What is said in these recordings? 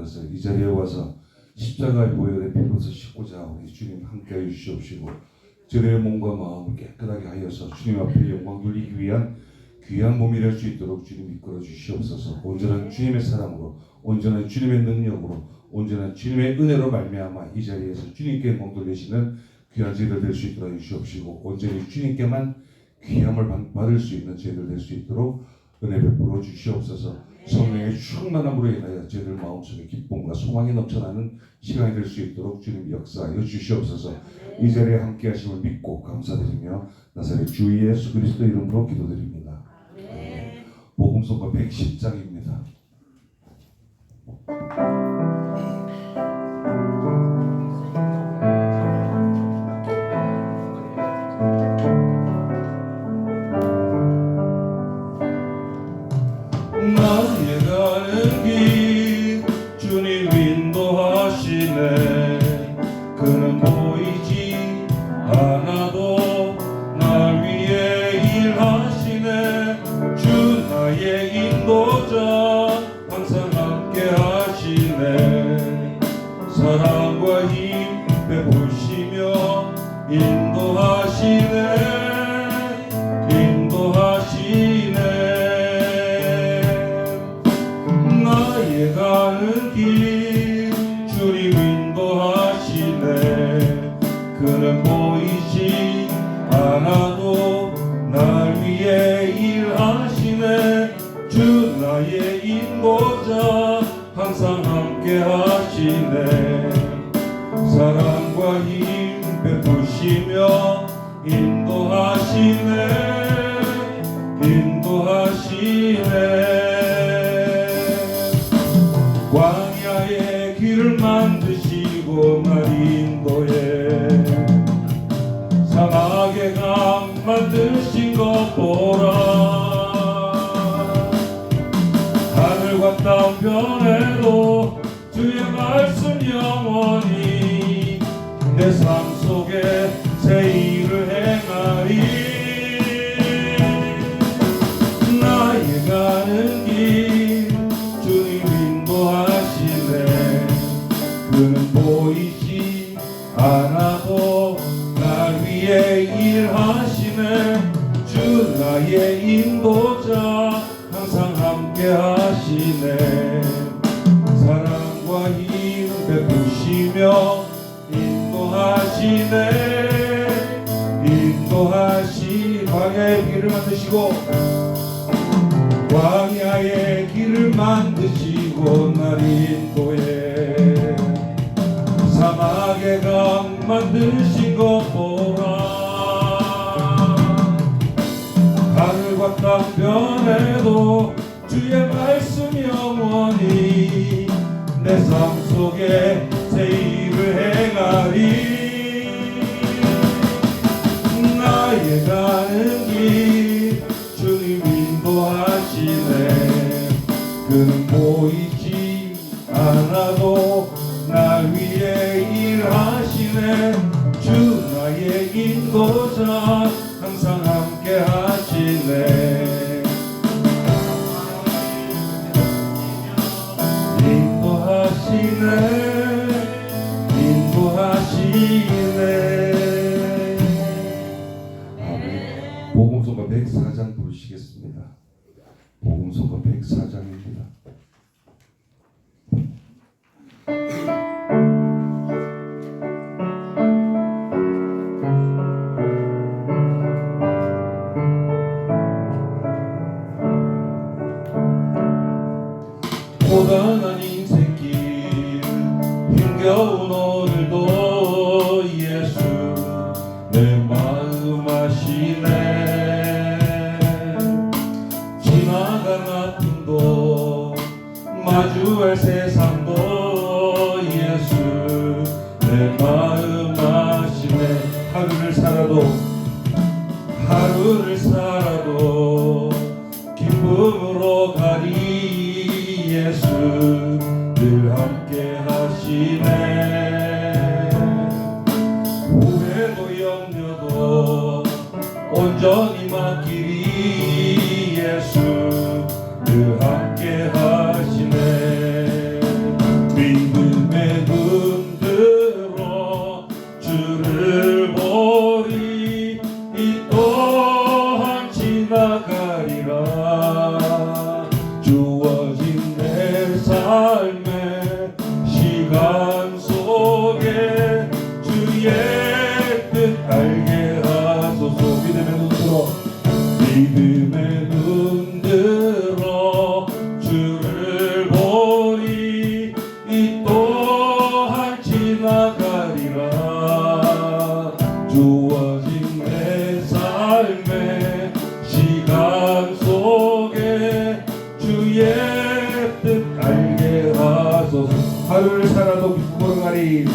하셔서 이 자리에 와서 십자가의 보혈의 피로서 씻고자 우리 주님 함께하여 주시옵시고 저희의 몸과 마음을 깨끗하게 하여서 주님 앞에 영광 돌리기 위한 귀한 몸이 될 수 있도록 주님 이끌어 주시옵소서. 온전한 주님의 사랑으로, 온전한 주님의 능력으로, 온전한 주님의 은혜로 말미암아 이 자리에서 주님께 영광 돌리시는 귀한 저희들 될 수 있도록 해주시옵시고 온전히 주님께만 귀함을 받을 수 있는 저희들 될 수 있도록 은혜 베풀어 주시옵소서. 성령의 충만함으로 인하여 저희들 마음속에 기쁨과 소망이 넘쳐나는 시간이 될 수 있도록 주님 역사하여 주시옵소서. 이 자리에 함께 하심을 믿고 감사드리며 나사렛 주 예수 그리스도 이름으로 기도드립니다. 복음서가 110장입니다. 나의 가는 길 주님 인도하시네. 그는 보이지 않아도 날 위해 일하시네. 주 나의 인도자 항상 함께 하시네. 사랑과 힘 베푸시며 인도하시네. 나의 가는 길 주님 인도하시네. 그는 보이지 않아도 날 위해 일하시네. 주 나의 인도자 항상 함께 하시네. 사랑과 힘 베푸시며 인도하시네. 광야의 길을 만드시고 날 인도해. 사막의 강 만드신 것 보라. 하늘과 땅 변해도 주의 말씀 영원히 내 삶 속에 새 일을 행하리. 나의 가는 길 주님 인도하시네. 그는 보이지 않아도 날 위해 일하시네. 주 나의 인도자 항상 함께 하시네. 사랑과 힘 베푸시며 인도하시네. 광야의 길을 만드시고 광야의 길을 만드시고 날 인도해. 사막의 강 만드신 것 보라. 하늘과 땅 변해도 주의 말씀 영원히 내 삶 속에 새 일을 행하리. 나의 가는 길 주님 인도하시네. 그는 보이지 않아도 날 위해 일하시네. 주 나의 인도자 항상 함께 하시네. 인도하시네. 복음서가 104장 부르시겠습니다. 복음서가 104장입니다. 고단한 인생길 힘겨운 오늘도 예수 내 마음 아시네. 지나간 아픔도 마주할 세상도 예수 내 마음 아시네. 하루를 살아도 기쁨으로 가리. 예수 늘 함께 하시네. 후회도 염려도 온전히 맡기리. 예수 늘 함께 하시네. 삶의 시간 속에 주의 뜻 알게 하소서. 믿음의 눈 들어 주를 보니 이 또한 지나가리라. 주어진 내 삶의 시간 속에 주의 뜻 알게 하소서. 하루를 살아도 기쁨으로 가리.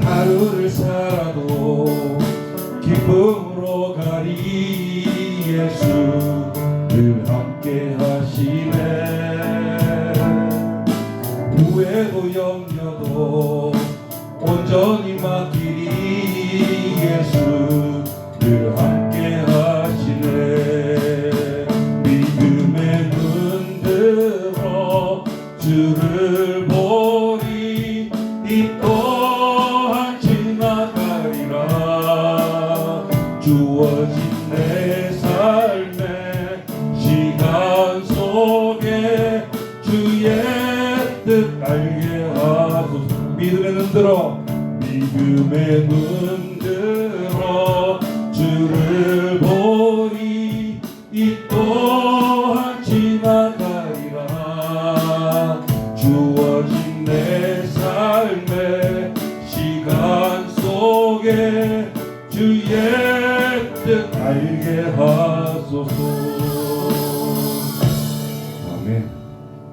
하루를 살아도 기쁨으로 가리. 예수 늘 함께 하시네. 후회도 염려도 온전히 맡기리. 예수 늘 함께 하시네. 믿음의 눈 들어 주를 보리. 이 또한 지나가리라. 주어진 내 삶의 시간 속에 주의 뜻 알게 하소서. 믿음의 눈 들어 믿음의 눈 들어 주를 보니 이 또한 지나가리라. 주어진 내 삶의 시간 속에 주의 뜻 알게 하소서. 다음에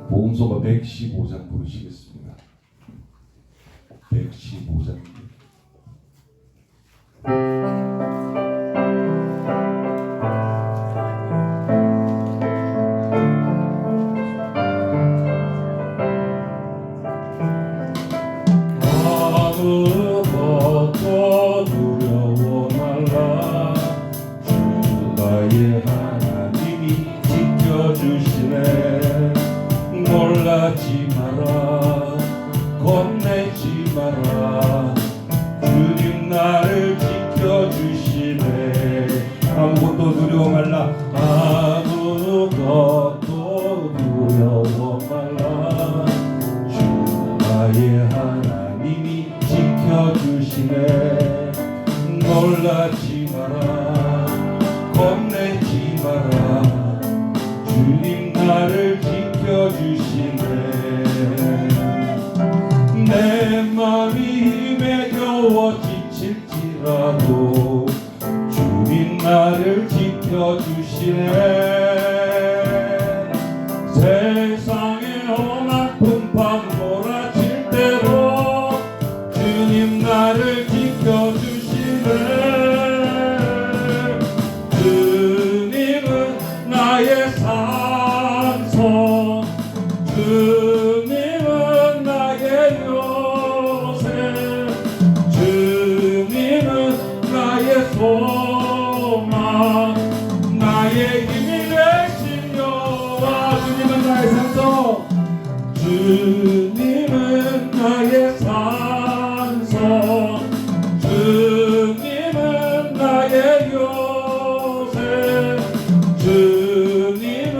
복음서가 115장 부르시겠습니다. 115장. 아무것도 두려워 말라. 주 나의 하나님이 지켜주시네. 놀라지 마라. 겁내지 마라. 주님 나를 지켜주시네. 아무것도 두려워 말라. 아무것도 두려워 말라. 주 나의 하나님이 지켜주시네. 놀라지 마라. 겁내지 마라. 주님 나를 지켜주시네. 내 맘이 힘에 겨워 지칠지라도 주님 나를 지켜주시네. 세상의 험한 풍파 몰아칠 때로 주님 나를 지켜주시네. 주님은 나의 산성. 주님은 나의 요새. 주님은 나의 소망. 나의 힘이 되시며. 주님은 나의 산성. 주님은 나의 산성. 주님은 나의 요새. 주님은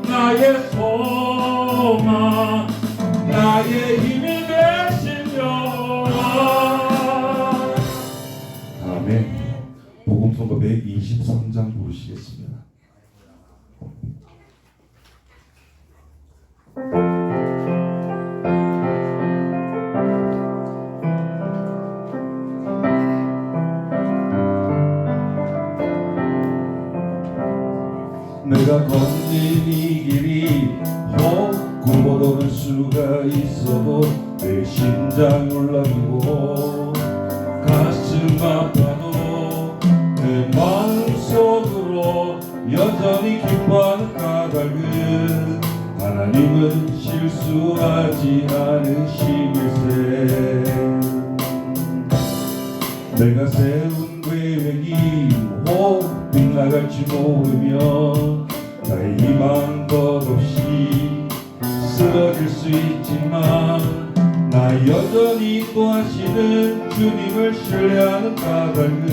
나의 소망. 나의 힘이 되시며. 다음에 복음서가 123장 부르시겠습니다. 내가 걷는 이 길이 굽어도는 수가 있어도 내 심장 울렁이고 가슴 아파도 내 마음속으로 여전히 기뻐하는 까닭은 하나님은 실수하지 않으심일세. 내가 세운 계획이 혹 빗나갈지 모르며 나의 희망 덧없이 쓰러질 수 있지만 나 여전히 인도하시는 주님을 신뢰하는 까닭은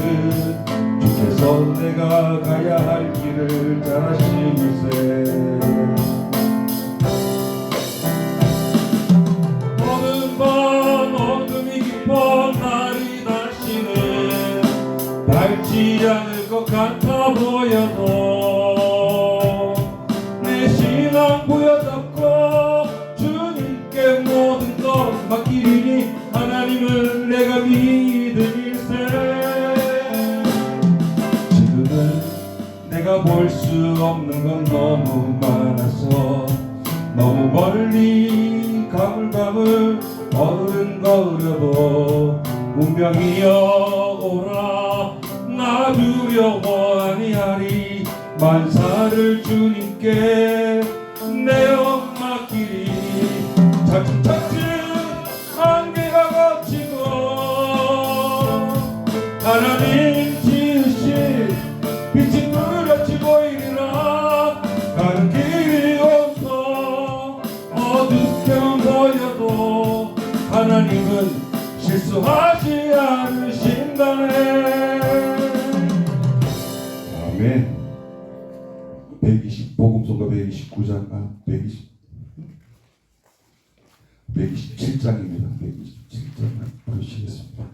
주께서 내가 가야 할 길을 잘 아심일세. 되지 않을 것 같아 보여도 내 신앙 부여잡고 주님께 모든 것 맡기리니 하나님을 내가 믿음일세. 지금은 내가 볼 수 없는 건 너무 많아서 너무 멀리 가물가물 어른거려도 운명이여 오라 나 두려워 아니하리. 만사를 주님께 내어 맡기리. 차츰차츰 안개가 걷히고 하나님 지으신 빛이 뚜렷이 보이리라. 가는 길이 없어 어둡게만 보여도 하나님은 실수하지 않으신다네. 아멘. 120 복음서가 129장 127장입니다. 127장 보시겠습니다.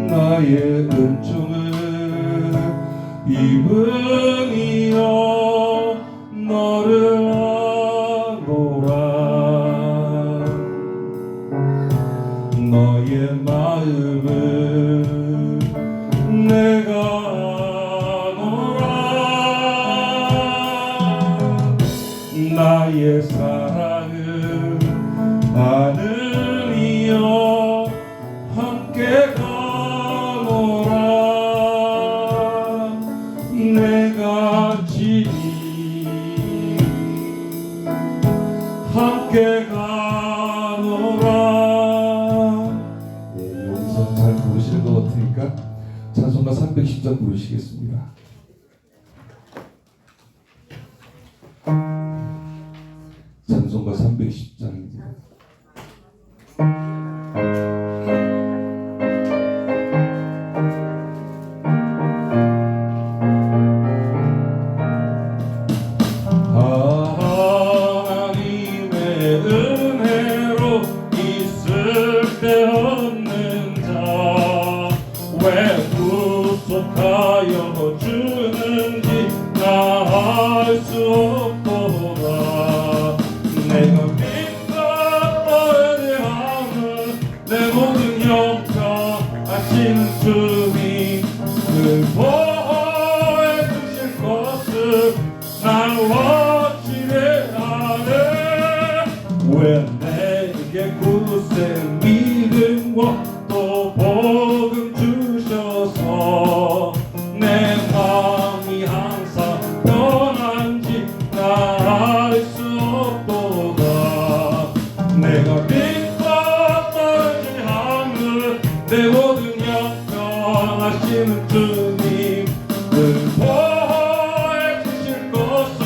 나의 은총은 이분이여 너를 아노라. 너의 마음은 내가 아노라. 나의 사랑은 하늘이여 함께 가노라. 내가 지니 함께 가노라. 여기서 잘 부르실 것 같으니까 찬송가 310장 부르시겠습니다. 찬송가 310장입니다. 구속하여 주는지 나 알 수 없도다. 내가 믿고 의뢰하는 내 모든 영광 아시는 주님 그 보호해 주실 것을 난 확실히 아네. 왜 내게 굳세 믿음과 또 복음 주셔서 내 마음이 항상 변한지 나 알 수 없도다. 내가 믿고 의지하는 내 모든 영광 하시는 주님 늘 보호해 주실 것을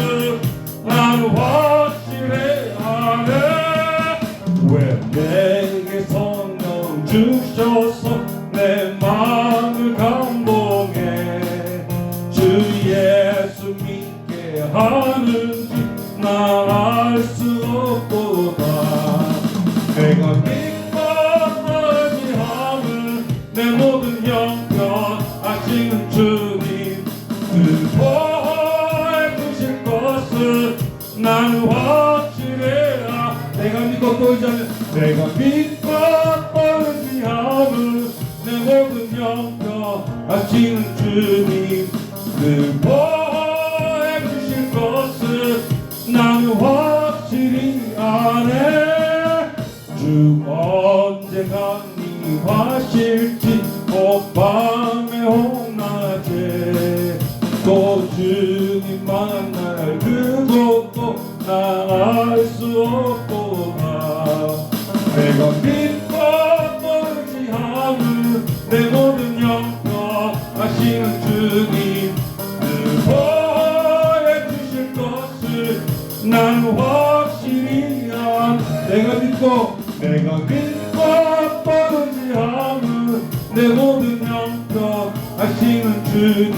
난 확실히 아네. 왜 내게 성령 주셔서 내 마음을 감동해 주 예수 믿게 하는지 나 알 수 없도다. 내가 믿고 의지하는 내 모든 영광 아시는 주님 그 보호해 주실 것을 난 확실히 내가 믿고 또 의지하는 내가 믿고 의지하는 내 모든 영광 아시는 주님 그 보호해 주실 것을 난 확실히 아네. 주 언제가 하실지 밤에 홍낮에 또 주님 만날 그것도 나 알 수 없도다. 내가 믿고 의지하는 내 모든 영광 하시는 주님 그 보호해 주실 것을 난 확실히 내가 믿고 의지하는 내 모든 영광 하시는 주님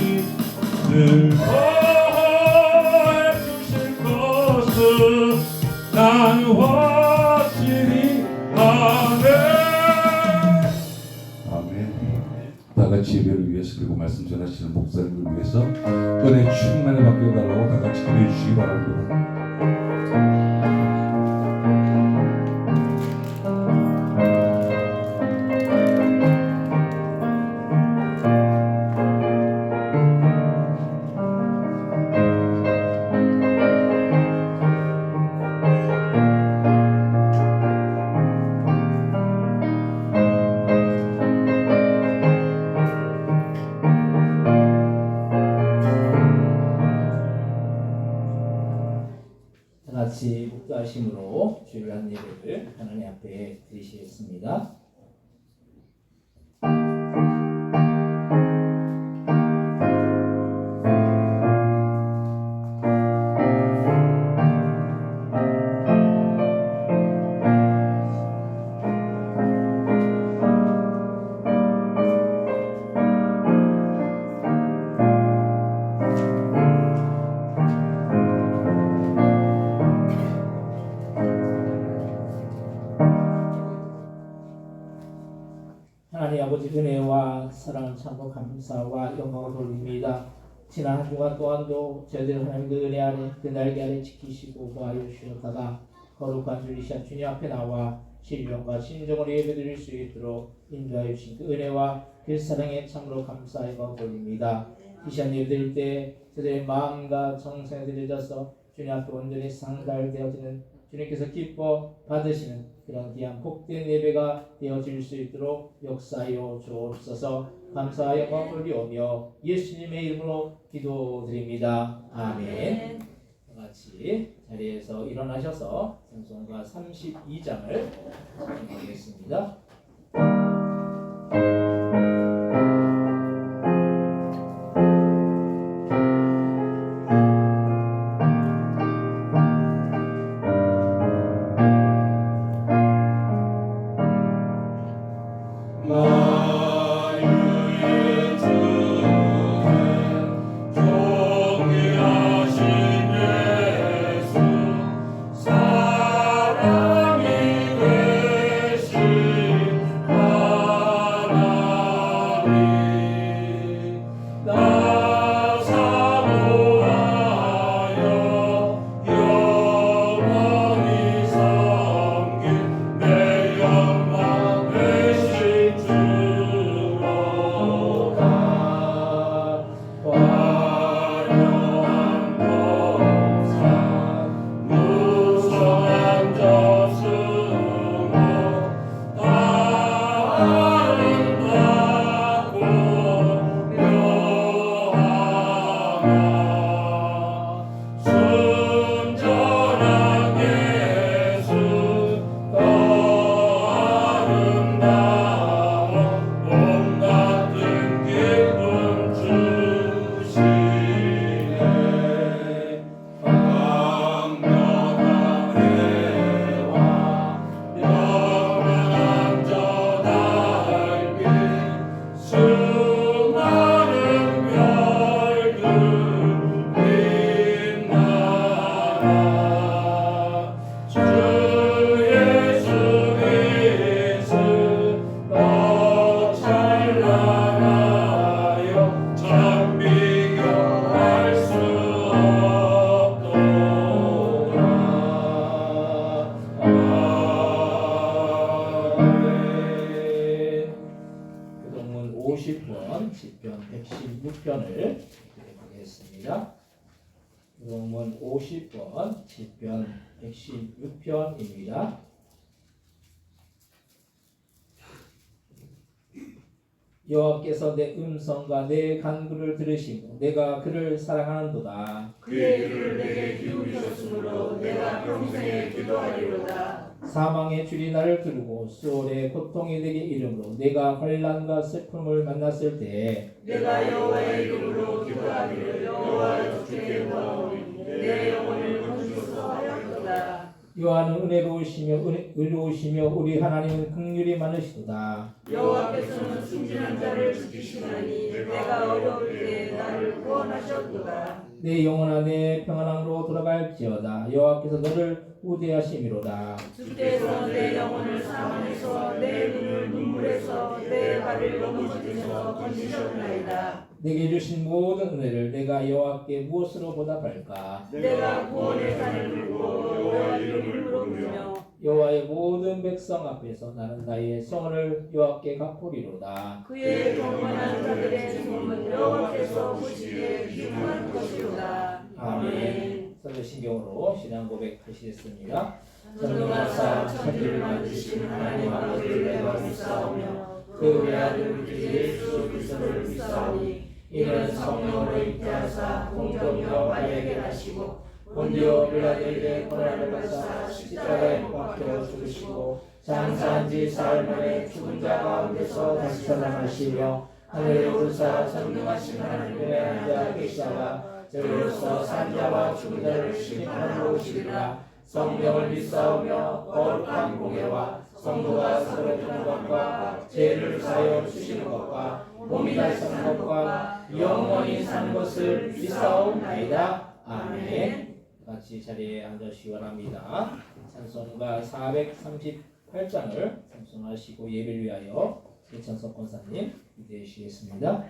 늘 즐거워해 주실 것을 난 확실히 아네. 아멘. 다 같이 예배를 위해서 그리고 말씀 전하시는 목사님을 위해서 은혜 충만히 받게 달라고 다 같이 기도해 주시기 바랍니다. 같이 목도하심으로 주일 한 예배를 하나님 앞에 드리시겠습니다. 하나님 아버지 은혜와 사랑을 참고 감사와 영광을 돌립니다. 지난 한 주간 동안도 저희들 하나님 그 은혜 아래 그 날개 아래 지키시고 보호하여 주셨다가 거룩한 주일 시간 주님 앞에 나와 신령과 신정으로 예배드릴 수 있도록 인도하여 주신 그 은혜와 그 사랑에 참으로 감사와 영광을 돌립니다. 이 시간 예배드릴 때 저희들의 마음과 정성에 들여져서 주님 앞에 온전히 상달되어지는 주님께서 기뻐 받으시는 그런 귀한 복된 예배가 되어질 수 있도록 역사하여 주옵소서. 감사와 영광을 돌리오며 예수님의 이름으로 기도드립니다. 아멘. 같이 자리에서 일어나셔서 찬송가 32장을 하겠습니다. 시편 116편을 하겠습니다. 그러면 50번 시편 116편입니다. 여호와께서 내 음성과 내 간구를 들으시고 내가 그를 사랑하는도다. 그의 귀를 내게 기울이셨으므로 내가 평생에 기도하리로다. 사망의 줄이 나를 두르고 수월의 고통이 내게 이름으로 내가 환난과 슬픔을 만났을 때 내가 여호와의 이름으로 기도하기를 여호와의 주께 구하오니 내 영혼을 건지소서 하였도다. 여호와는 의로우시며 우리 하나님은 긍휼이 많으시도다. 여호와께서는 순진한 자를 지키시나니 내가 어려울 때 나를 구원하셨도다. 내 영혼아 내 평안함으로 돌아갈지어다. 여호와께서 너를 우대하심이로다. 주께서 내 영혼을 사망해서 내 눈을 눈물에서 내 발을 넘어지면서 건지셨나이다. 내게 주신 모든 은혜를 내가 여호와께 무엇으로 보답할까? 내가 구원의 산을 들고 여호와 이름을 부르며 여호와의 모든 백성 앞에서 나는 나의 성을 여호와께 갚으리로다. 그의 경건한 자들의 죽음은 여호와께서 보시기에 귀중한 것이로다. 아멘. 설교신경으로 신앙 고백하시겠습니다. 전능하사 천지를 만드신 하나님 아버지를 내가 믿사오며 그 외아들 우리 예수 그리스도를 믿사오니 이는 성령으로 잉태하사 공정여 마리아에게 나시고 본디오 빌라도에게 고난을 받사 십자가에 못 박혀 죽으시고 장사한 지 사흘 만에 죽은 자 가운데서 다시 살아나시며 하늘에 오르사 전능하신 하나님의 앉아 계시다가 저리로서 산자와 죽은 자를 심판하러 오시리라. 성령을 믿사오며 거룩한 공예와 성도가 서로 돕는 것과 죄를 사하여 주시는 것과 몸이 다시 사는 것과 영원히 사는 것을 믿사옵나이다. 아멘. 같이 자리에 앉으시기 바랍니다. 찬송가 438장을 찬송하시고 예배를 위하여 최찬석 권사님 기대해 주시겠습니다.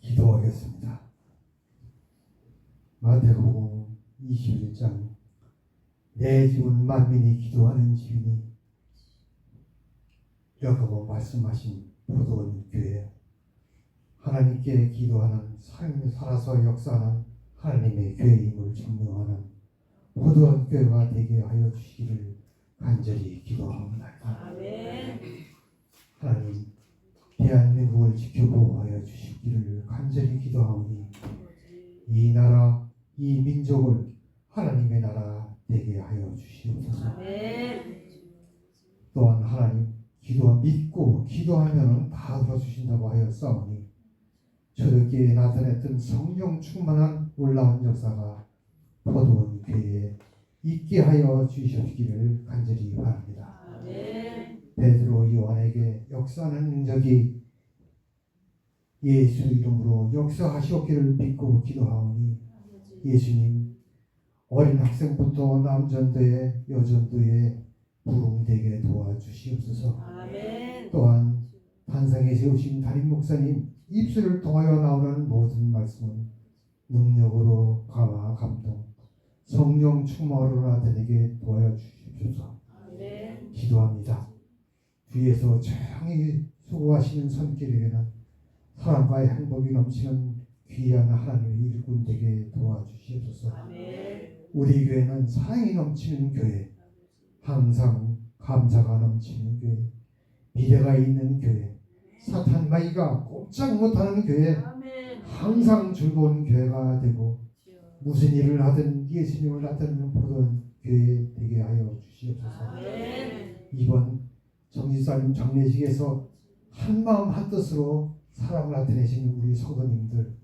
기도하겠습니다. 마태복음 21장 내 집은 만민이 기도하는 집이니 이라고 말씀하신 포도원 교회, 하나님께 기도하는 삶이 살아서 역사하는 하나님의 교회임을 증명하는 포도원 교회가 되게 하여 주시기를 간절히 기도합니다. 아멘. 하나님, 대한민국을 지켜보호하여 주시기를 간절히 기도하오니 이 나라, 이 민족을 하나님의 나라 되게 하여 주시옵소서. 아멘. 또한 하나님 믿고 기도하면 다 들어주신다고 하였사오니 초대교회에 나타냈던 성령 충만한 놀라운 역사가 포도원 교회에 있게 하여 주시기를 간절히 바랍니다. 아멘. 베드로 요한에게 역사하는 능력이 예수 이름으로 역사하시옵기를 믿고 기도하오니 예수님 어린 학생부터 남전도에 여전도에 부흥되게 도와주시옵소서. 아멘. 또한 단상에 세우신 담임 목사님 입술을 통하여 나오는 모든 말씀은 능력으로 감화 감동 성령 충만으로 나타내게 도와여 주십소서. 아멘. 기도합니다. 주위에서 조용히 수고하시는 손길에게는 사랑과의 행복이 넘치는 귀한 하나님의 일꾼 되게 도와주시옵소서. 아멘. 우리 교회는 사랑이 넘치는 교회, 항상 감사가 넘치는 교회, 미래가 있는 교회, 사탄 마귀가 꼼짝 못하는 교회, 아멘. 항상 즐거운 교회가 되고 무슨 일을 하든 예수님을 나타내는 보던 교회 되게 하여 주시옵소서. 아멘. 이번 정지사님 장례식에서 한마음 한뜻으로 사랑을 나타내시는 우리 성도님들,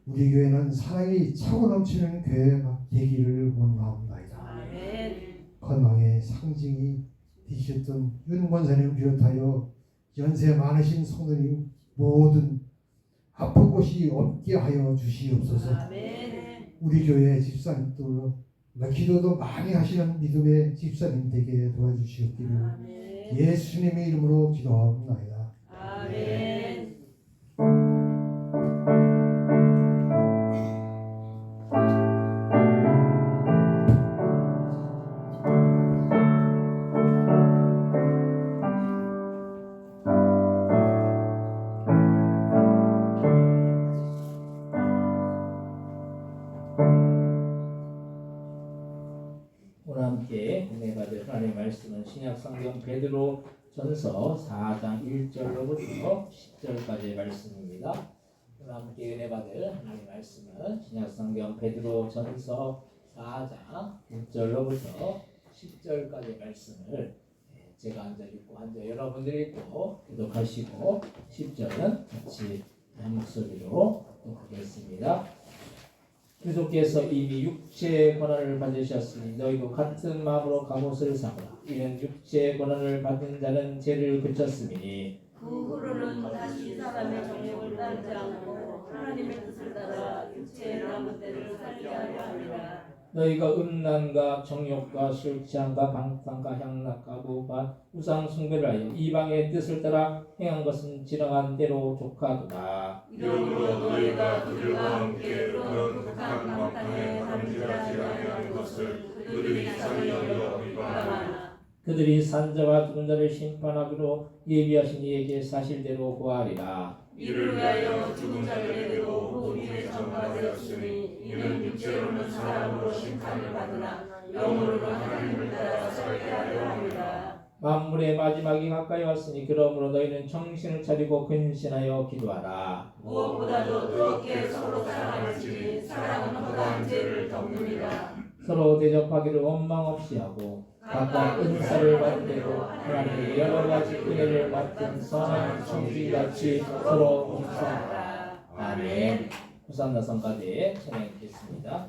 우리 교회는 사랑이 차고 넘치는 교회가 되기를 원하옵나이다. 아멘. 건강의 상징이 되셨던 윤 권사님 비롯하여 연세 많으신 성도님 모든 아픈 곳이 없게 하여 주시옵소서. 아멘. 우리 교회 집사님도 기도도 많이 하시는 믿음의 집사님 되게 도와주시옵기를 아멘. 예수님의 이름으로 기도하옵나이다. 아멘. 오늘 함께 은혜 받을 하나님의 말씀은 신약성경 베드로 전서 4장 1절로부터 10절까지의 말씀입니다. 오늘 함께 은혜 받을 하나님의 말씀은 신약성경 베드로 전서 4장 1절로부터 10절까지의 말씀을 제가 앉아 읽고 앉아 여러분들이 읽고 기독하시고 10절은 같이 한 목소리로 읽겠습니다. 주께서 이미 육체의 권한을 받으셨으니 너희도 같은 마음으로 갑옷을 사거라. 이는 육체의 권한을 받은 자는 죄를 그쳤음이니 그 후로는 다시 사람의 정욕을 따르지 않고 하나님의 뜻을 따라 육체의 남은 때를 살게 하려 합니다. 너희가 음란과 정욕과 술 취함과 방탕과 향락과 부반 우상 숭배를 하여 이방의 뜻을 따라 행한 것은 지나간 대로 족하도다. 이러므로 너희가 그들과 함께 그런 극한 방탕에 함질하지 아니하는 것을 그들이 이상히 여겨 비방하나 그들이 산자와 죽은 자를 심판하기로 예비하신 이에게 사실대로 고하리라. 이를 위하여 죽은 자들에게도 복음이 전파되었으니 이는 육체로는 사람으로 심판을 받으나 영으로는 하나님을 따라 살게 하려 합니다. 만물의 마지막이 가까이 왔으니 그러므로 너희는 정신을 차리고 근신하여 기도하라. 무엇보다도 뜨겁게 서로 사랑할지니 사랑은 허다한 죄를 덮느니라. 서로 대접하기를 원망 없이 하고 각각 은사를 받은 대로 하나님의 여러 가지 은혜를 맡은 선한 청지기같이 서로 봉사하라. 아멘. 호산나 성가대 찬양하겠습니다.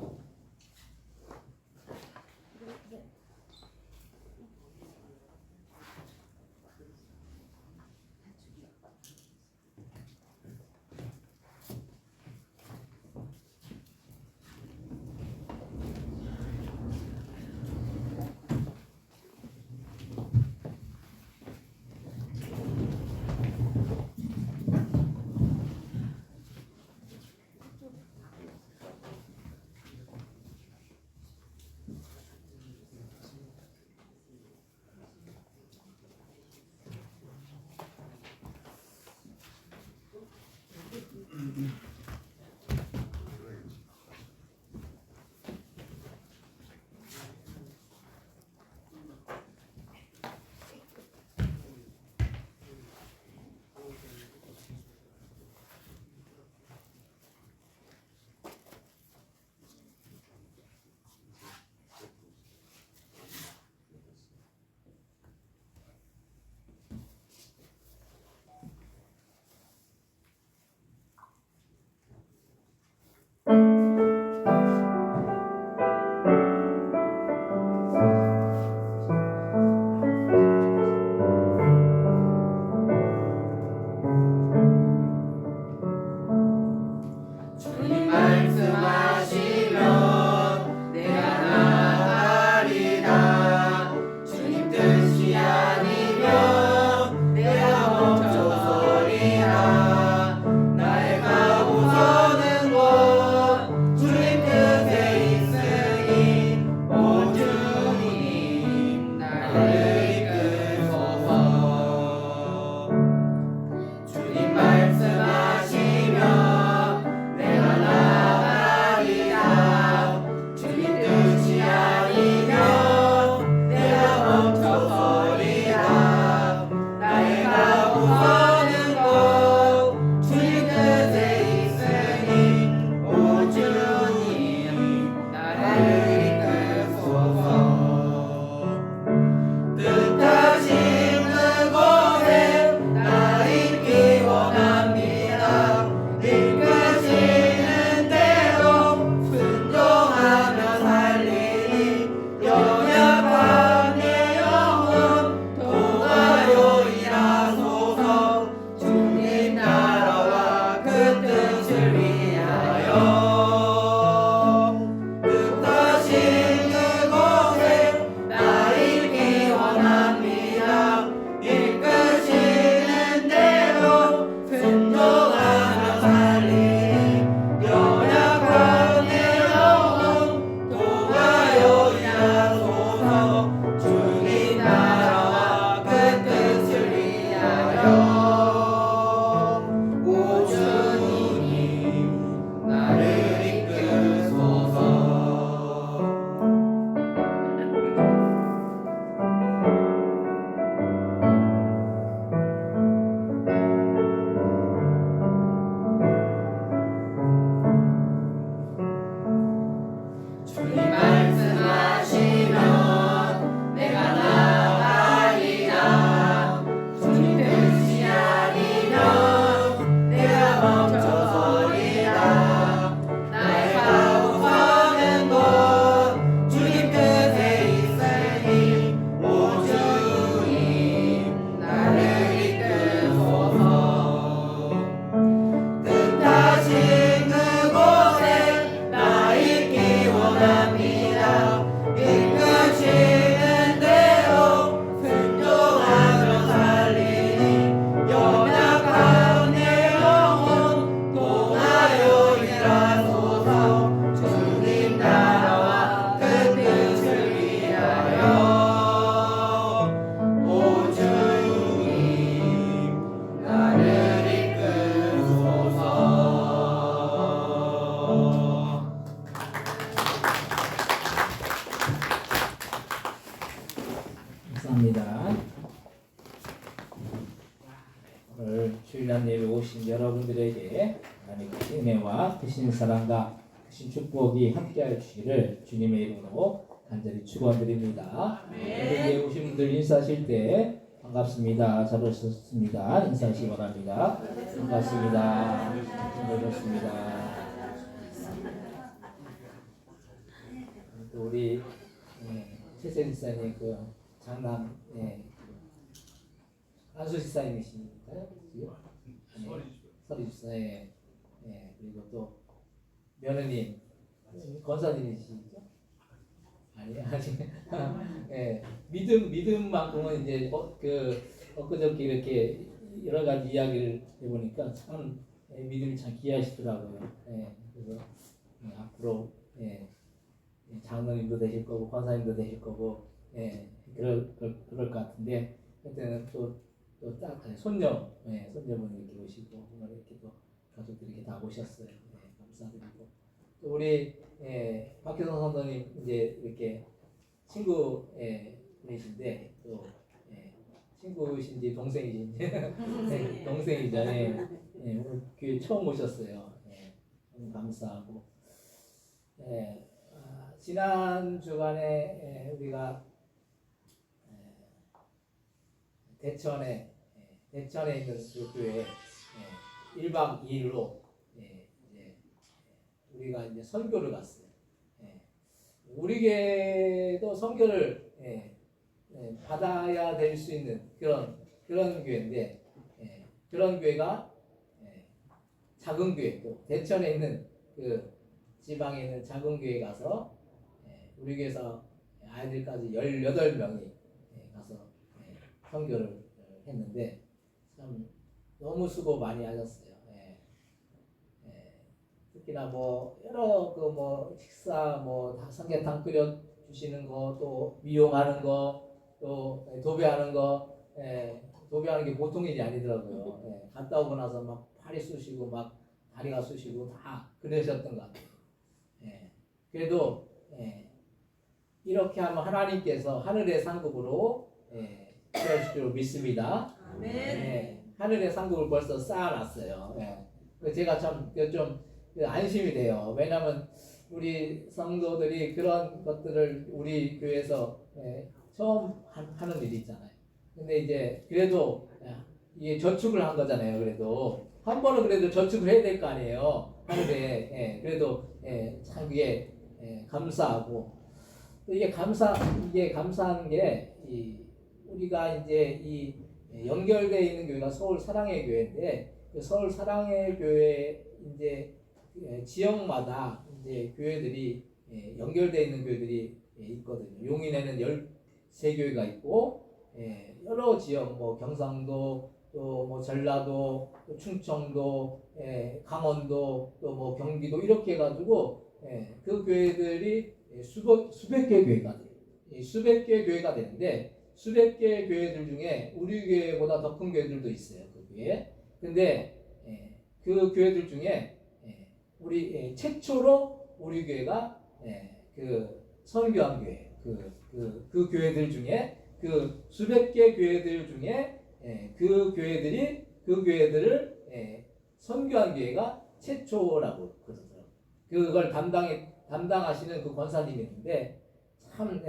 오늘 주일날 예배 오신 여러분들에게 하나님의 크신 은혜와 크신 사랑과 크신 축복이 함께할 주기를 주님의 이름으로 간절히 축원드립니다. 예배에 오신 분들 인사하실 때 반갑습니다. 잘 오셨습니다. 인사하시기 바랍니다. 반갑습니다. 반갑습니다. 또 우리 최세 집사님 그 장남 안수 집사님이시니까요. 서리 집사님 그리고 또 며느님 권사님이시죠? 아니 아직 믿음만큼은 이제 엊그저께 이렇게 여러 가지 이야기를 해보니까 참 믿음이 참 귀하시더라고요. 그래서 앞으로 장로님도 되실 거고 권사님도 되실 거고 그럴 것 같은데 그때는 또 손녀분 이렇게 오시고 이렇게 또 가족들이 이렇게 다 오셨어요. 감사드리고 또 우리 박효성 선생님 이제 이렇게 친구이신데 또 친구이신지 동생이신지 동생이죠. 오늘 교회 처음 오셨어요. 너무 감사하고 지난 주간에 우리가 대천에 있는 그 교회 1박 2일로 우리가 이제 선교를 갔어요. 우리 교회도 선교를 받아야 될 수 있는 그런 교회인데 그런 교회가 작은 교회 또 대천에 있는 그 지방에 있는 작은 교회에 가서 우리 교회에서 아이들까지 18명이 가서 선교를 했는데 참 너무 수고 많이 하셨어요. 특히나 뭐 여러 그 뭐 식사 뭐 삼계탕 끓여 주시는 거 또 미용하는 거 또 도배하는 거 도배하는 게 보통 일이 아니더라고요. 갔다 오고 나서 막 팔이 쑤시고 막 다리가 쑤시고 다 그러셨던 것 같아요. 그래도 이렇게 하면 하나님께서 하늘의 상급으로 채워주실 줄 믿습니다. 하늘의 상급을 벌써 쌓아놨어요. 제가 참 좀 안심이 돼요. 왜냐하면 우리 성도들이 그런 것들을 우리 교회에서 처음 하는 일이 있잖아요. 근데 이제 그래도 이게 저축을 한 거잖아요. 그래도 한 번은 그래도 저축을 해야 될 거 아니에요. 하늘에 그래도 참 그게 감사하고 또 이게 감사한 게 우리가 이제 이 연결되어 있는 교회가 서울 사랑의 교회인데 그 서울 사랑의 교회 이제 지역마다 이제 교회들이 연결되어 있는 교회들이 있거든요. 용인에는 13교회가 있고 여러 지역 뭐 경상도 또 뭐 전라도 또 충청도 강원도 또 뭐 경기도 이렇게 해가지고 그 교회들이 수백 개 교회가 돼요. 수백 개 교회가 되는데 수백 개 교회들 중에 우리 교회보다 더 큰 교회들도 있어요. 그 교회. 근데 그 교회들 중에 우리 최초로 우리 교회가 그 선교한 교회 그 교회들 중에 그 수백 개 교회들 중에 그 교회들을 선교한 교회가 최초라고 그러더라고요. 그걸 담당하시는 그 권사님이 있는데 참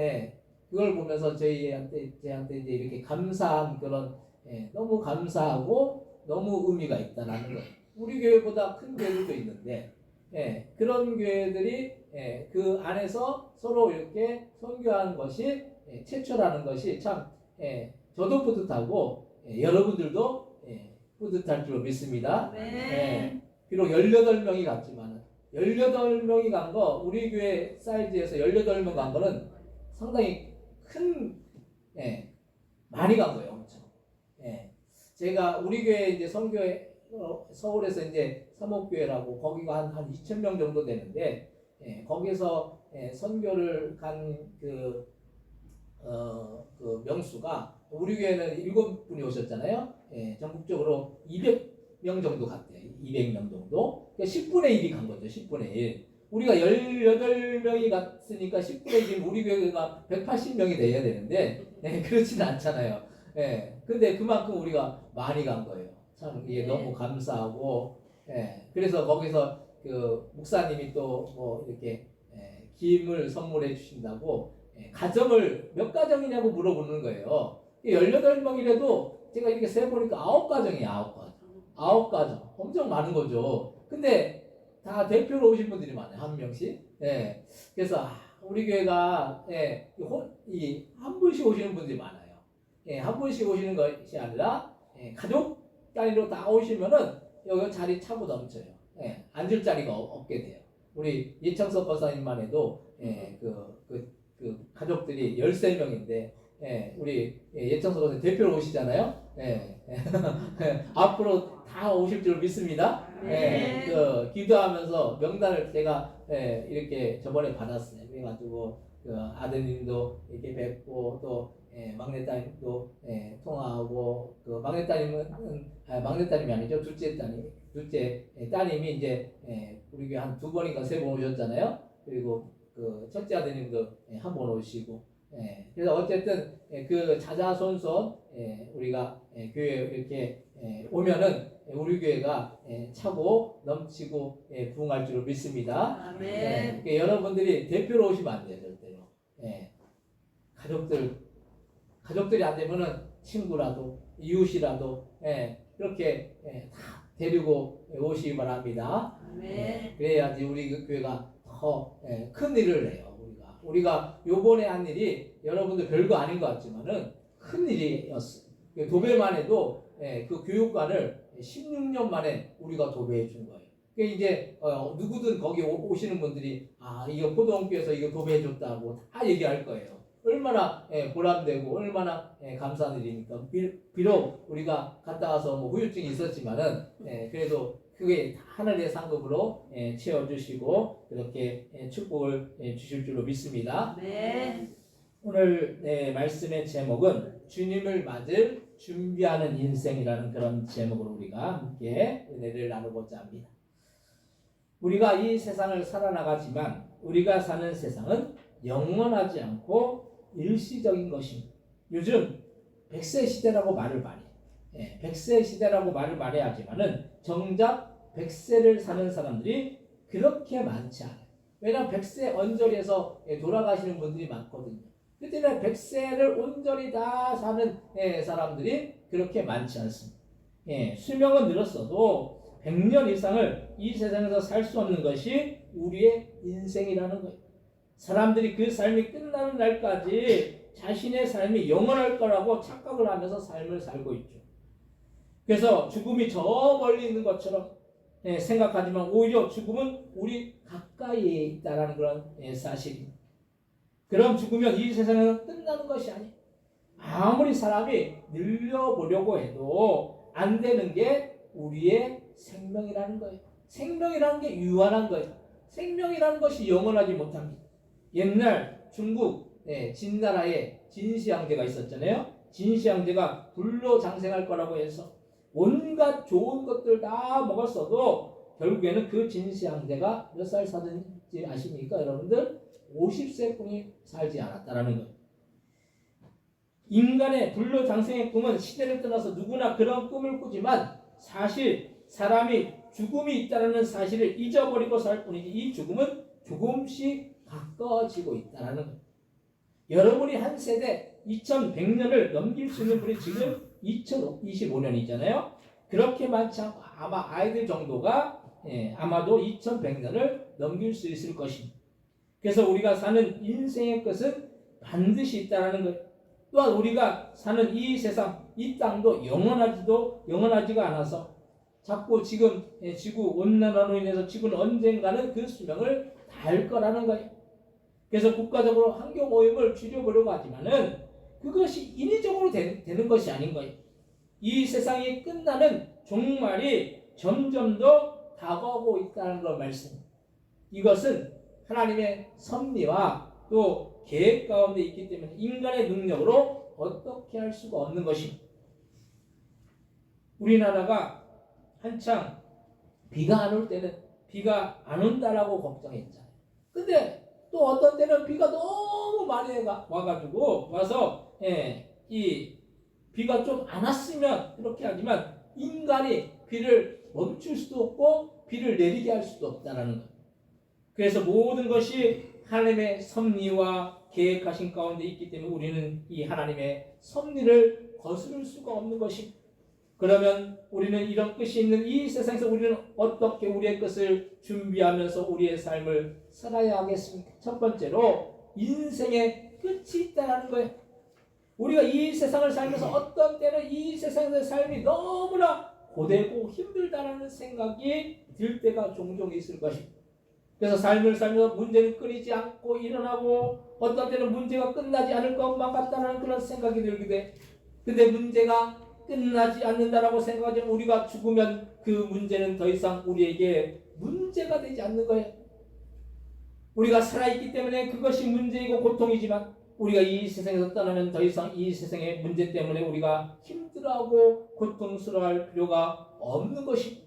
그걸 보면서 저한테 이제 이렇게 감사한 그런 너무 감사하고 너무 의미가 있다라는 거. 우리 교회보다 큰 교회들도 있는데 그런 교회들이 그 안에서 서로 이렇게 선교하는 것이 최초라는 것이 참 저도 뿌듯하고 여러분들도 뿌듯할 줄 믿습니다. 비록 18명이 갔지만 18명이 간 거 우리 교회 사이즈에서 18명 간 거는 상당히 큰 많이 간 거예요. 엄청. 제가 우리 교회 이제 선교회 서울에서 이제 사목교회라고 거기가 한 2,000명 정도 되는데 거기서 선교를 간 그 명수가 우리 교회는 7분이 오셨잖아요. 전국적으로 200명 정도 갔대요. 200명 정도. 그러니까 10분의 1이 간 거죠. 10분의 1. 우리가 18명이 갔으니까 10분의 1이면 우리 교회가 180명이 돼야 되는데 그렇지는 않잖아요. 근데 그만큼 우리가 많이 간 거예요. 참 이게 너무 감사하고, 그래서 거기서 그 목사님이 또 뭐 이렇게 김을 선물해 주신다고 가정을 몇 가정이냐고 물어보는 거예요. 18명이라도 제가 이렇게 세보니까 9가정이에요. 9가정. 엄청 많은 거죠. 근데 다 대표로 오신 분들이 많아요. 한 명씩. 그래서 우리 교회가 한 분씩 오시는 분들이 많아요. 한 분씩 오시는 것이 아니라 가족 단위로 다 오시면은 여기 자리 차고 넘쳐요. 앉을 자리가 없게 돼요. 우리 예창석 박사님만 해도 그 가족들이 13명인데 우리 예창석 박사님 대표로 오시잖아요. 앞으로 다 오실 줄 믿습니다. 기도하면서 명단을 제가 이렇게 저번에 받았어요. 그래가지고 그 아드님도 이렇게 뵙고 또 막내딸도 통화하고, 그 막내딸님이 아니죠. 둘째 따님이 이제 우리 교회 한 2번인가 3번 오셨잖아요. 그리고 그 첫째 아드님도 한 번 오시고, 그래서 어쨌든 그 자자손손 우리가 교회 이렇게 오면은 우리 교회가 차고 넘치고 부흥할 줄 믿습니다. 아멘. 그러니까 여러분들이 대표로 오시면 안 돼요, 절대로. 가족들이 안 되면은 친구라도 이웃이라도 그렇게 다 데리고 오시기 바랍니다. 아멘. 그래야지 우리 그 교회가 더 큰 일을 해요. 우리가 요번에 한 일이 여러분들 별거 아닌 것 같지만은 큰 일이었어요. 도배만 해도 그 교육관을 16년 만에 우리가 도배해 준 거예요. 그러니까 이제 누구든 거기 오시는 분들이 이거 포도원교에서 이거 도배해 줬다고 다 얘기할 거예요. 얼마나 보람되고 얼마나 감사한 일입니까? 비록 우리가 갔다 와서 뭐 후유증이 있었지만은 그래도 그게 하늘의 상급으로 채워주시고 그렇게 축복을 주실 줄로 믿습니다. 네. 오늘 말씀의 제목은 주님을 맞을 준비하는 인생이라는 그런 제목으로 우리가 함께 은혜를 나누고자 합니다. 우리가 이 세상을 살아나가지만 우리가 사는 세상은 영원하지 않고 일시적인 것입니다. 요즘 100세 시대라고 말을 많이 해요. 100세 시대라고 말을 많이 하지만은 정작 100세를 사는 사람들이 그렇게 많지 않아요. 왜냐하면 100세 언저리에서 돌아가시는 분들이 많거든요. 그때는 100세를 온전히 다 사는 사람들이 그렇게 많지 않습니다. 수명은 늘었어도 100년 이상을 이 세상에서 살 수 없는 것이 우리의 인생이라는 거예요. 사람들이 그 삶이 끝나는 날까지 자신의 삶이 영원할 거라고 착각을 하면서 삶을 살고 있죠. 그래서 죽음이 저 멀리 있는 것처럼 생각하지만 오히려 죽음은 우리 가까이에 있다는 그런 사실입니다. 그럼 죽으면 이 세상에서 끝나는 것이 아니에요. 아무리 사람이 늘려보려고 해도 안 되는 게 우리의 생명이라는 거예요. 생명이라는 게 유한한 거예요. 생명이라는 것이 영원하지 못합니다. 옛날 중국 진나라에 진시황제가 있었잖아요. 진시황제가 불로 장생할 거라고 해서 온갖 좋은 것들 다 먹었어도 결국에는 그 진시황제가 몇 살 사는지 아십니까 여러분들? 50세뿐이 살지 않았다라는 거예요. 인간의 불로 장생의 꿈은 시대를 떠나서 누구나 그런 꿈을 꾸지만 사실 사람이 죽음이 있다는 사실을 잊어버리고 살 뿐이지 이 죽음은 조금씩 가까워지고 있다는 거예요. 여러분이 한 세대 2100년을 넘길 수 있는 분이 지금 2025년이잖아요. 그렇게 많지 않고 아마 아이들 정도가 아마도 2100년을 넘길 수 있을 것입니다. 그래서 우리가 사는 인생의 것은 반드시 있다는 것. 또한 우리가 사는 이 세상, 이 땅도 영원하지가 않아서 자꾸 지금 지구 온난화로 인해서 지구는 언젠가는 그 수명을 다할 거라는 거예요. 그래서 국가적으로 환경 오염을 줄여보려고 하지만은 그것이 인위적으로 되는 것이 아닌 거예요. 이 세상이 끝나는 종말이 점점 더 다가오고 있다는 걸 말씀. 이것은 하나님의 섭리와 또 계획 가운데 있기 때문에 인간의 능력으로 어떻게 할 수가 없는 것입니다. 우리나라가 한창 비가 안 올 때는 비가 안 온다라고 걱정했잖아요. 근데 또 어떤 때는 비가 너무 많이 와가지고 와서 이 비가 좀 안 왔으면 그렇게 하지만 인간이 비를 멈출 수도 없고 비를 내리게 할 수도 없다는 것. 그래서 모든 것이 하나님의 섭리와 계획하신 가운데 있기 때문에 우리는 이 하나님의 섭리를 거스를 수가 없는 것입니다. 그러면 우리는 이런 끝이 있는 이 세상에서 우리는 어떻게 우리의 것을 준비하면서 우리의 삶을 살아야 하겠습니까? 첫 번째로 인생의 끝이 있다는 거예요. 우리가 이 세상을 살면서 어떤 때는 이 세상의 삶이 너무나 고되고 힘들다는 생각이 들 때가 종종 있을 것입니다. 그래서 삶을 살면서 문제는 끊이지 않고 일어나고 어떤 때는 문제가 끝나지 않을 것만 같다는 그런 생각이 들기도 해. 근데 문제가 끝나지 않는다라고 생각하지만 우리가 죽으면 그 문제는 더 이상 우리에게 문제가 되지 않는 거예요. 우리가 살아있기 때문에 그것이 문제이고 고통이지만 우리가 이 세상에서 떠나면 더 이상 이 세상의 문제 때문에 우리가 힘들어하고 고통스러워할 필요가 없는 것입니다.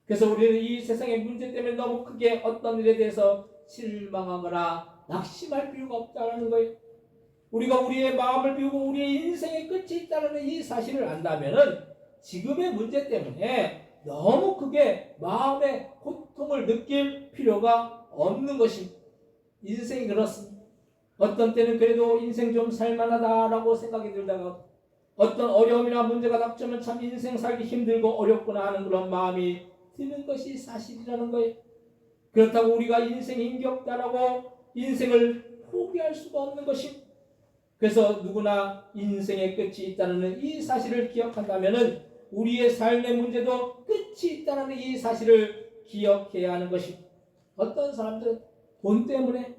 그래서 우리는 이 세상의 문제 때문에 너무 크게 어떤 일에 대해서 실망하거나 낙심할 필요가 없다는 거예요. 우리가 우리의 마음을 비우고 우리의 인생의 끝이 있다는 이 사실을 안다면은 지금의 문제 때문에 너무 크게 마음의 고통을 느낄 필요가 없는 것입니다. 인생이 그렇습니다. 어떤 때는 그래도 인생 좀 살만하다라고 생각이 들다가 어떤 어려움이나 문제가 닥치면 참 인생 살기 힘들고 어렵구나 하는 그런 마음이 드는 것이 사실이라는 거예요. 그렇다고 우리가 인생이 힘겹다라고 인생을 포기할 수가 없는 것입니다. 그래서 누구나 인생의 끝이 있다는 이 사실을 기억한다면 우리의 삶의 문제도 끝이 있다는 이 사실을 기억해야 하는 것입니다. 어떤 사람들은 돈 때문에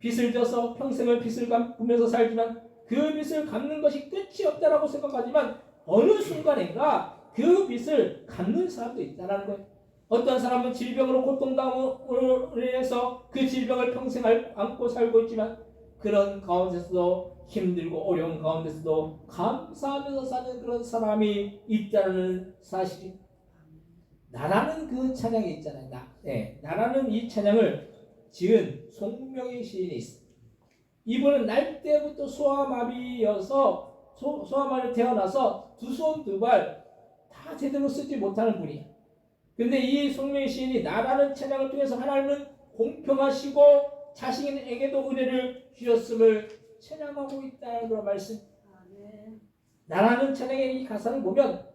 빚을 져서 평생을 빚을 갚으면서 살지만 그 빚을 갚는 것이 끝이 없다라고 생각하지만 어느 순간인가 그 빚을 갚는 사람도 있다는 거예요. 어떤 사람은 질병으로 고통당으로 인해서 그 질병을 평생 안고 살고 있지만 그런 가운데서도 힘들고 어려운 가운데서도 감사하면서 사는 그런 사람이 있다는 사실이 나라는 그 찬양이 있잖아요. 나라는 이 찬양을 지은 송명희 시인이 있습니다. 이분은 날 때부터 소아마비여서 소아마비로 태어나서 두 손 두 발 다 제대로 쓰지 못하는 분이에요. 근데 이 송명희 시인이 나라는 찬양을 통해서 하나님은 공평하시고 자신에게도 은혜를 주셨음을 찬양하고 있다는 그런 말씀. 나라는 찬양의 이 가사를 보면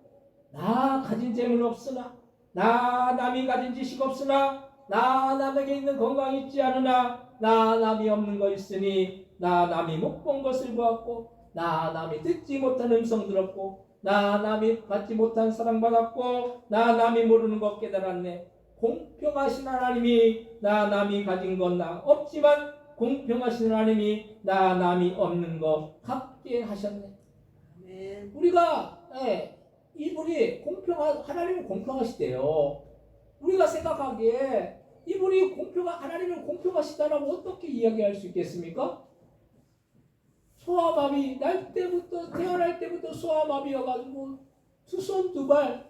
나 가진 재물은 없으나 나 남이 가진 지식 없으나 나 남에게 있는 건강이 있지 않으나 나 남이 없는 거 있으니 나 남이 못 본 것을 보았고 나 남이 듣지 못한 음성 들었고 나 남이 받지 못한 사랑받았고 나 남이 모르는 것 깨달았네. 공평하신 하나님이 나 남이 가진 건 나 없지만 공평하신 하나님이 나 남이 없는 거 갖게 하셨네. 우리가 이분이 하나님은 공평하시대요. 우리가 생각하기에 이분이 하나님은 공평하시다라고 어떻게 이야기할 수 있겠습니까? 소아마비 태어날 때부터 소아마비여가지고 두 손 두 발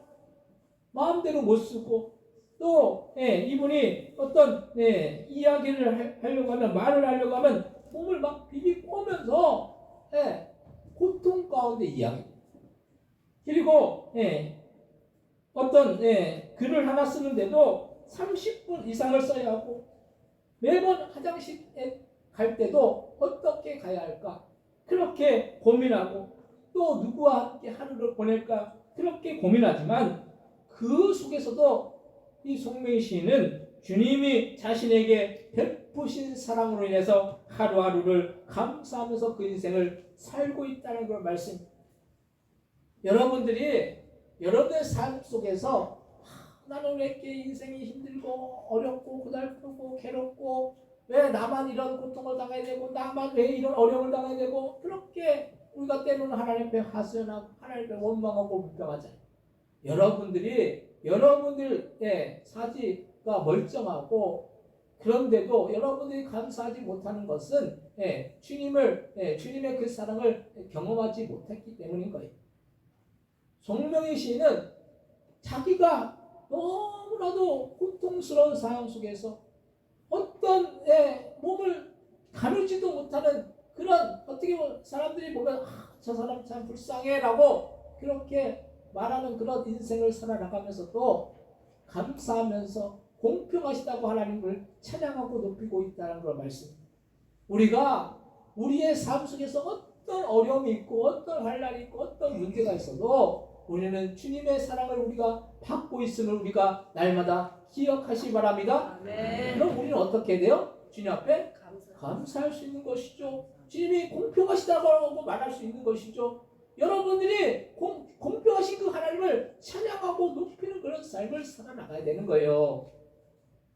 마음대로 못 쓰고 또 이분이 어떤 이야기를 하려고 하면 말을 하려고 하면 몸을 막 비비꼬면서 고통 가운데 이야기. 그리고 어떤 글을 하나 쓰는데도 30분 이상을 써야 하고 매번 화장실에 갈 때도 어떻게 가야 할까 그렇게 고민하고 또 누구와 함께 하루를 보낼까 그렇게 고민하지만 그 속에서도 이 송명희 시인은 주님이 자신에게 베푸신 사랑으로 인해서 하루하루를 감사하면서 그 인생을 살고 있다는 걸 말씀. 여러분들이 여러분의 삶 속에서 나는 왜 이렇게 인생이 힘들고 어렵고 고달프고 괴롭고 왜 나만 이런 고통을 당해야 되고 나만 왜 이런 어려움을 당해야 되고 그렇게 우리가 때로는 하나님 앞에 하소연하고 하나님 앞에 원망하고 불평하잖아요. 여러분들의 사지가 멀쩡하고 그런데도 여러분들이 감사하지 못하는 것은 주님의 그 사랑을 경험하지 못했기 때문인 거예요. 송명희 시인은 자기가 너무나도 고통스러운 상황 속에서 어떤 몸을 가누지도 못하는 그런 어떻게 사람들이 보면 저 사람 참 불쌍해라고 그렇게 말하는 그런 인생을 살아나가면서도 감사하면서 공평하시다고 하나님을 찬양하고 높이고 있다는 그런 말씀. 우리가 우리의 삶 속에서 어떤 어려움이 있고 어떤 환난이 있고 어떤 문제가 있어도 우리는 주님의 사랑을 우리가 받고 있음을 우리가 날마다 기억하시 바랍니다. 그럼 우리는 어떻게 돼요? 주님 앞에 감사할 수 있는 것이죠. 주님이 공평하시다고 말할 수 있는 것이죠. 여러분들이 공평하신 그 하나님을 찬양하고 높이는 그런 삶을 살아나가야 되는 거예요.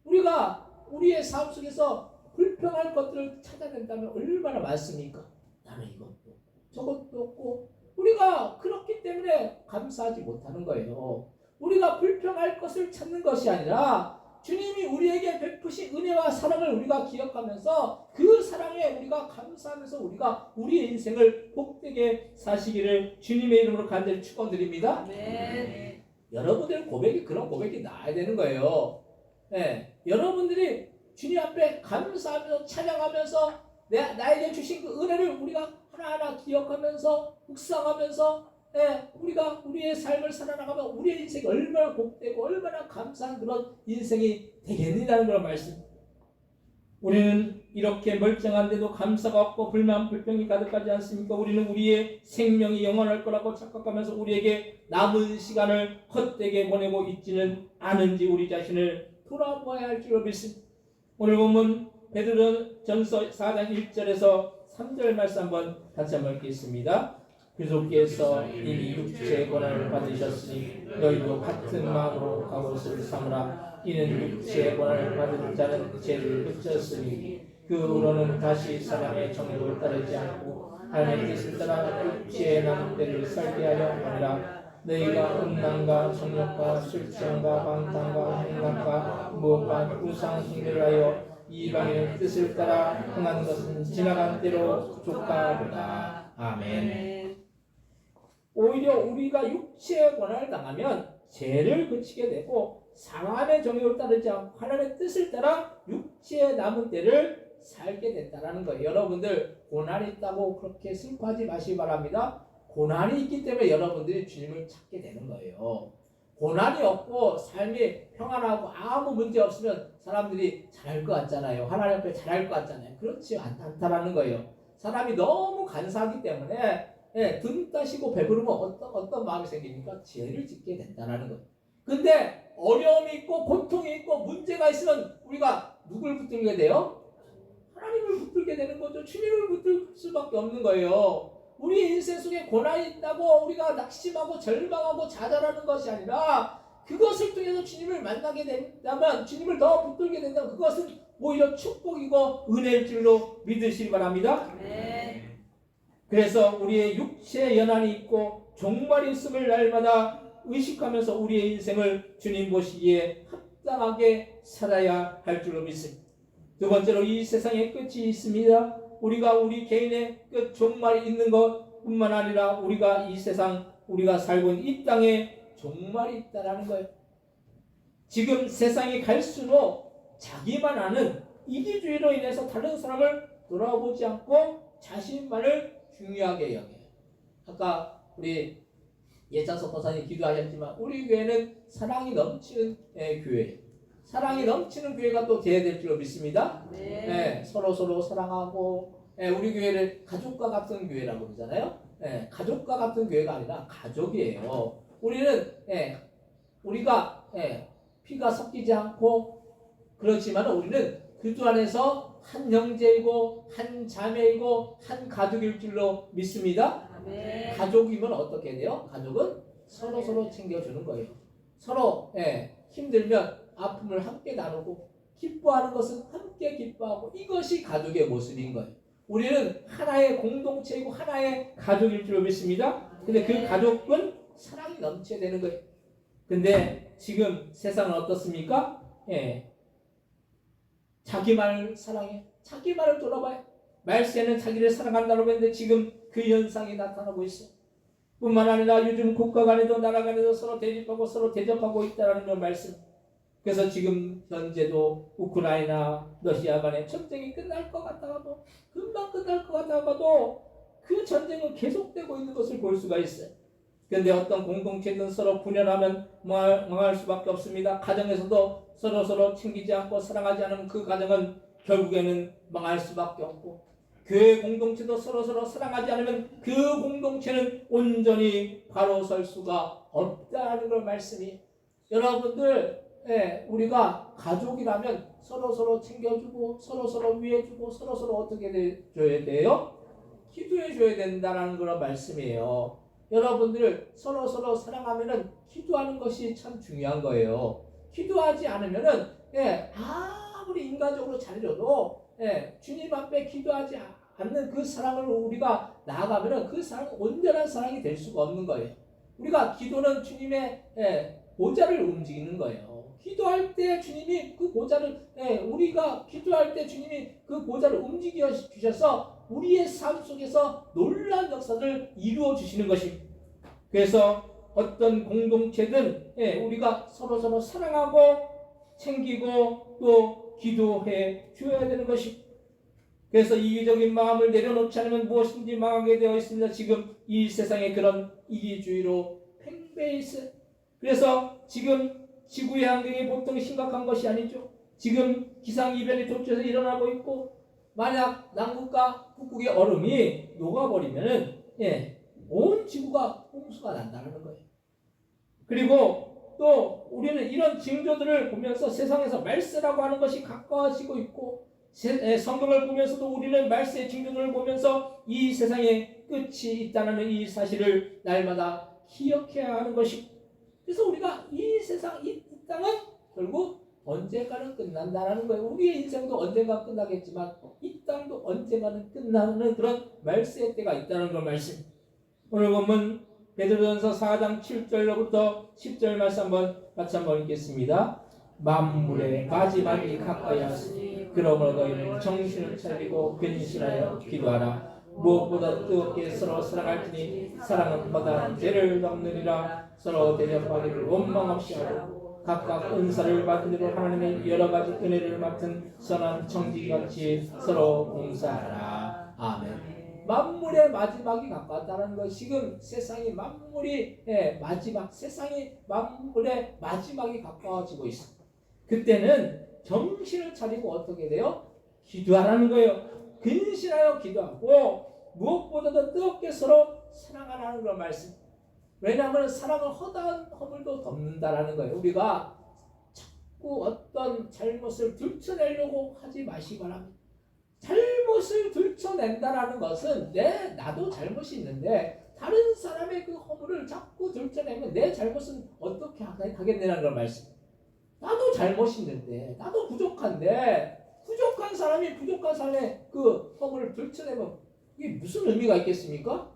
우리가 우리의 삶 속에서 불평할 것들을 찾아낸다면 얼마나 많습니까? 나는 이것도 저것도 없고 우리가 그렇기 때문에 감사하지 못하는 거예요. 우리가 불평할 것을 찾는 것이 아니라 주님이 우리에게 베푸신 은혜와 사랑을 우리가 기억하면서 그 사랑에 우리가 감사하면서 우리가 우리의 인생을 복되게 사시기를 주님의 이름으로 간절히 축원드립니다. 여러분들 고백이 그런 고백이 나와야 되는 거예요. 네, 여러분들이 주님 앞에 감사하면서 찬양하면서 나에게 주신 그 은혜를 우리가 하나하나 기억하면서 묵상하면서 우리가 우리의 삶을 살아나가면 우리의 인생이 얼마나 복되고 얼마나 감사한 그런 인생이 되겠느냐는 그런 말씀. 우리는 이렇게 멀쩡한데도 감사가 없고 불만 불평이 가득하지 않습니까? 우리는 우리의 생명이 영원할 거라고 착각하면서 우리에게 남은 시간을 헛되게 보내고 있지는 않은지 우리 자신을 돌아보아야 할 줄로 믿습니다. 오늘 보면 베드로전서 4장 1절에서 3절 말씀 한번 같이 한번 읽겠습니다. 그리스도께서 이미 육체의 고난을 받으셨으니 너희도 같은 마음으로 각오를 삼으라. 이는 육체의 고난을 받은 자는 죄를 그쳤으니 그 후로는 다시 사람의 정욕을 따르지 않고 하나님의 뜻을 따라 육체의 남은 때를 살게 하려 하니라. 너희가 음란과 정욕과 술 취함과 방탕과 행락과 무엇과 우상 숭배를 하여 이방인의 뜻을 따라 행하는 것은 지나간 때로 족하도다. 아멘. 오히려 우리가 육체의 고난을 당하면 죄를 그치게 되고 사람의 정욕을 따르지 않고 하나님의 뜻을 따라 육체의 남은 때를 살게 됐다는 거예요. 여러분들 고난이 있다고 그렇게 슬퍼하지 마시기 바랍니다. 고난이 있기 때문에 여러분들이 주님을 찾게 되는 거예요. 고난이 없고 삶이 평안하고 아무 문제 없으면 사람들이 잘할 것 같잖아요. 하나님 앞에 잘할 것 같잖아요. 그렇지 않다라는 거예요. 사람이 너무 간사하기 때문에 등 따시고 배부르면 어떤 마음이 생깁니까? 죄를 짓게 된다는 거예요. 근데 어려움이 있고 고통이 있고 문제가 있으면 우리가 누굴 붙들게 돼요? 하나님을 붙들게 되는 거죠. 주님을 붙들 수밖에 없는 거예요. 우리 인생 속에 고난이 있다고 우리가 낙심하고 절망하고 좌절하는 것이 아니라 그것을 통해서 주님을 만나게 된다면, 주님을 더 붙들게 된다면 그것은 오히려 축복이고 은혜일 줄로 믿으시기 바랍니다. 그래서 우리의 육체에 연한이 있고 종말이 있음을 날마다 의식하면서 우리의 인생을 주님 보시기에 합당하게 살아야 할 줄로 믿습니다. 두 번째로 이 세상에 끝이 있습니다. 우리가 우리 개인의 끝 종말이 있는 것뿐만 아니라 우리가 이 세상 우리가 살고 있는 이 땅에 종말이 있다라는 거예요. 지금 세상이 갈수록 자기만 아는 이기주의로 인해서 다른 사람을 돌아보지 않고 자신만을 중요하게 여겨요. 아까 우리 예찬석 권사님 기도하셨지만 우리 교회는 사랑이 넘치는 교회예요. 사랑이 넘치는 교회가 또 되어야 될 줄로 믿습니다. 서로 사랑하고 우리 교회를 가족과 같은 교회라고 그러잖아요. 가족과 같은 교회가 아니라 가족이에요. 우리는 우리가 피가 섞이지 않고 그렇지만 우리는 그리스도 안에서 한 형제이고 한 자매이고 한 가족일 줄로 믿습니다. 가족이면 어떻게 돼요? 가족은 서로 챙겨주는 거예요. 서로 힘들면 아픔을 함께 나누고 기뻐하는 것은 함께 기뻐하고 이것이 가족의 모습인 거예요. 우리는 하나의 공동체이고 하나의 가족일 줄로 믿습니다. 근데 그 가족은 사랑이 넘쳐야 되는 거예요. 근데 지금 세상은 어떻습니까? 자기만을 사랑해. 자기만을 돌아봐요. 말세는 자기를 사랑한다고 했는데 지금 그 현상이 나타나고 있어요. 뿐만 아니라 요즘 국가 간에도 나라 간에도 서로 대립하고 서로 대적하고 있다는 말씀. 그래서 지금 현재도 우크라이나 러시아 간의 전쟁이 끝날 것 같다가도 금방 끝날 것 같다가도 그 전쟁은 계속되고 있는 것을 볼 수가 있어요. 그런데 어떤 공동체든 서로 분열하면 망할 수밖에 없습니다. 가정에서도 서로 챙기지 않고 사랑하지 않으면 그 가정은 결국에는 망할 수밖에 없고, 교회 공동체도 서로 사랑하지 않으면 그 공동체는 온전히 바로 설 수가 없다는 걸 말씀이. 여러분들, 우리가 가족이라면 서로 챙겨주고 서로 위해주고 서로 어떻게 해줘야 돼요? 기도해줘야 된다는 그런 말씀이에요. 여러분들 서로 사랑하면은 기도하는 것이 참 중요한 거예요. 기도하지 않으면은 아무리 인간적으로 잘해줘도 주님 앞에 기도하지 않는 그 사랑을 우리가 나아가면은 그 사랑은 온전한 사랑이 될 수가 없는 거예요. 우리가 기도는 주님의 보좌를 움직이는 거예요. 기도할 때 주님이 그 보좌를 우리가 기도할 때 주님이 그 보좌를 움직여 주셔서 우리의 삶 속에서 놀라운 역사를 이루어 주시는 것입니다. 그래서 어떤 공동체든 우리가 서로 사랑하고 챙기고 또 기도해 줘야 되는 것입니다. 그래서 이기적인 마음을 내려놓지 않으면 무엇인지 망하게 되어 있습니다. 지금 이 세상에 그런 이기주의로 팽배해 있어요. 그래서 지금 지구의 환경이 보통 심각한 것이 아니죠. 지금 기상이변이 도처에서 일어나고 있고, 만약 남극과 북극의 얼음이 녹아버리면은 온 지구가 홍수가 난다는 거예요. 그리고 또 우리는 이런 징조들을 보면서 세상에서 말세라고 하는 것이 가까워지고 있고, 성경을 보면서도 우리는 말세의 징조들을 보면서 이 세상에 끝이 있다는 이 사실을 날마다 기억해야 하는 것입니다. 그래서 우리가 이 세상, 이 땅은 결국 언젠가는 끝난다라는 거예요. 우리의 인생도 언젠가 끝나겠지만 이 땅도 언젠가는 끝나는 그런 말세의 때가 있다는 걸 말씀. 오늘 본문 베드로전서 4장 7절로부터 10절 말씀 같이 한번 읽겠습니다. 만물의 마지막이 가까이 왔으니 그러므로 너희는 정신을 차리고 근신하여 기도하라. 무엇보다 뜨겁게 서로 사랑할지니 사랑은 마다한 죄를 덮느니라. 서로 대접하기를 원망 없이 하고 각각 은사를 받은 대로 하나님의 여러 가지 은혜를 맡은 선한 청지기같이 서로 봉사하라. 아멘. 만물의 마지막이 가까웠다는 것. 지금 세상이 만물이 세상이 만물의 마지막이 가까워지고 있습니다. 그때는 정신을 차리고 어떻게 돼요? 기도하라는 거예요. 근신하여 기도하고 무엇보다도 뜨겁게 서로 사랑하라는 그런 말씀. 왜냐하면 사랑은 허다한 허물도 덮는다라는 거예요. 우리가 자꾸 어떤 잘못을 들춰내려고 하지 마시기 바랍니다. 잘못을 들춰낸다라는 것은 나도 잘못이 있는데 다른 사람의 그 허물을 자꾸 들춰내면 내 잘못은 어떻게 하겠느냐는 걸 말씀. 나도 잘못이 있는데, 나도 부족한데, 부족한 사람이 부족한 사람의 그 허물을 들춰내면 이게 무슨 의미가 있겠습니까?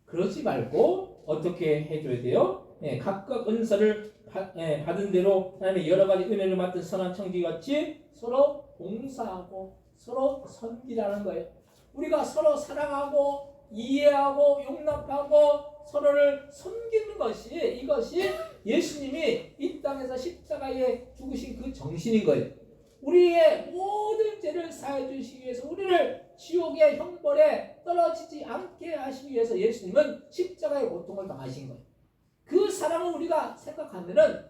그러지 말고 어떻게 해줘야 돼요? 각각 은사를 받은 대로 하나님의 여러 가지 은혜를 맡은 선한 청지기같이 서로 봉사하고 서로 섬기라는 거예요. 우리가 서로 사랑하고 이해하고 용납하고 서로를 섬기는 것이, 이것이 예수님이 이 땅에서 십자가에 죽으신 그 정신인 거예요. 우리의 모든 죄를 사해 주시기 위해서, 우리를 지옥의 형벌에 떨어지지 않게 하시기 위해서 예수님은 십자가의 고통을 당하신 거예요. 그 사랑을 우리가 생각하면은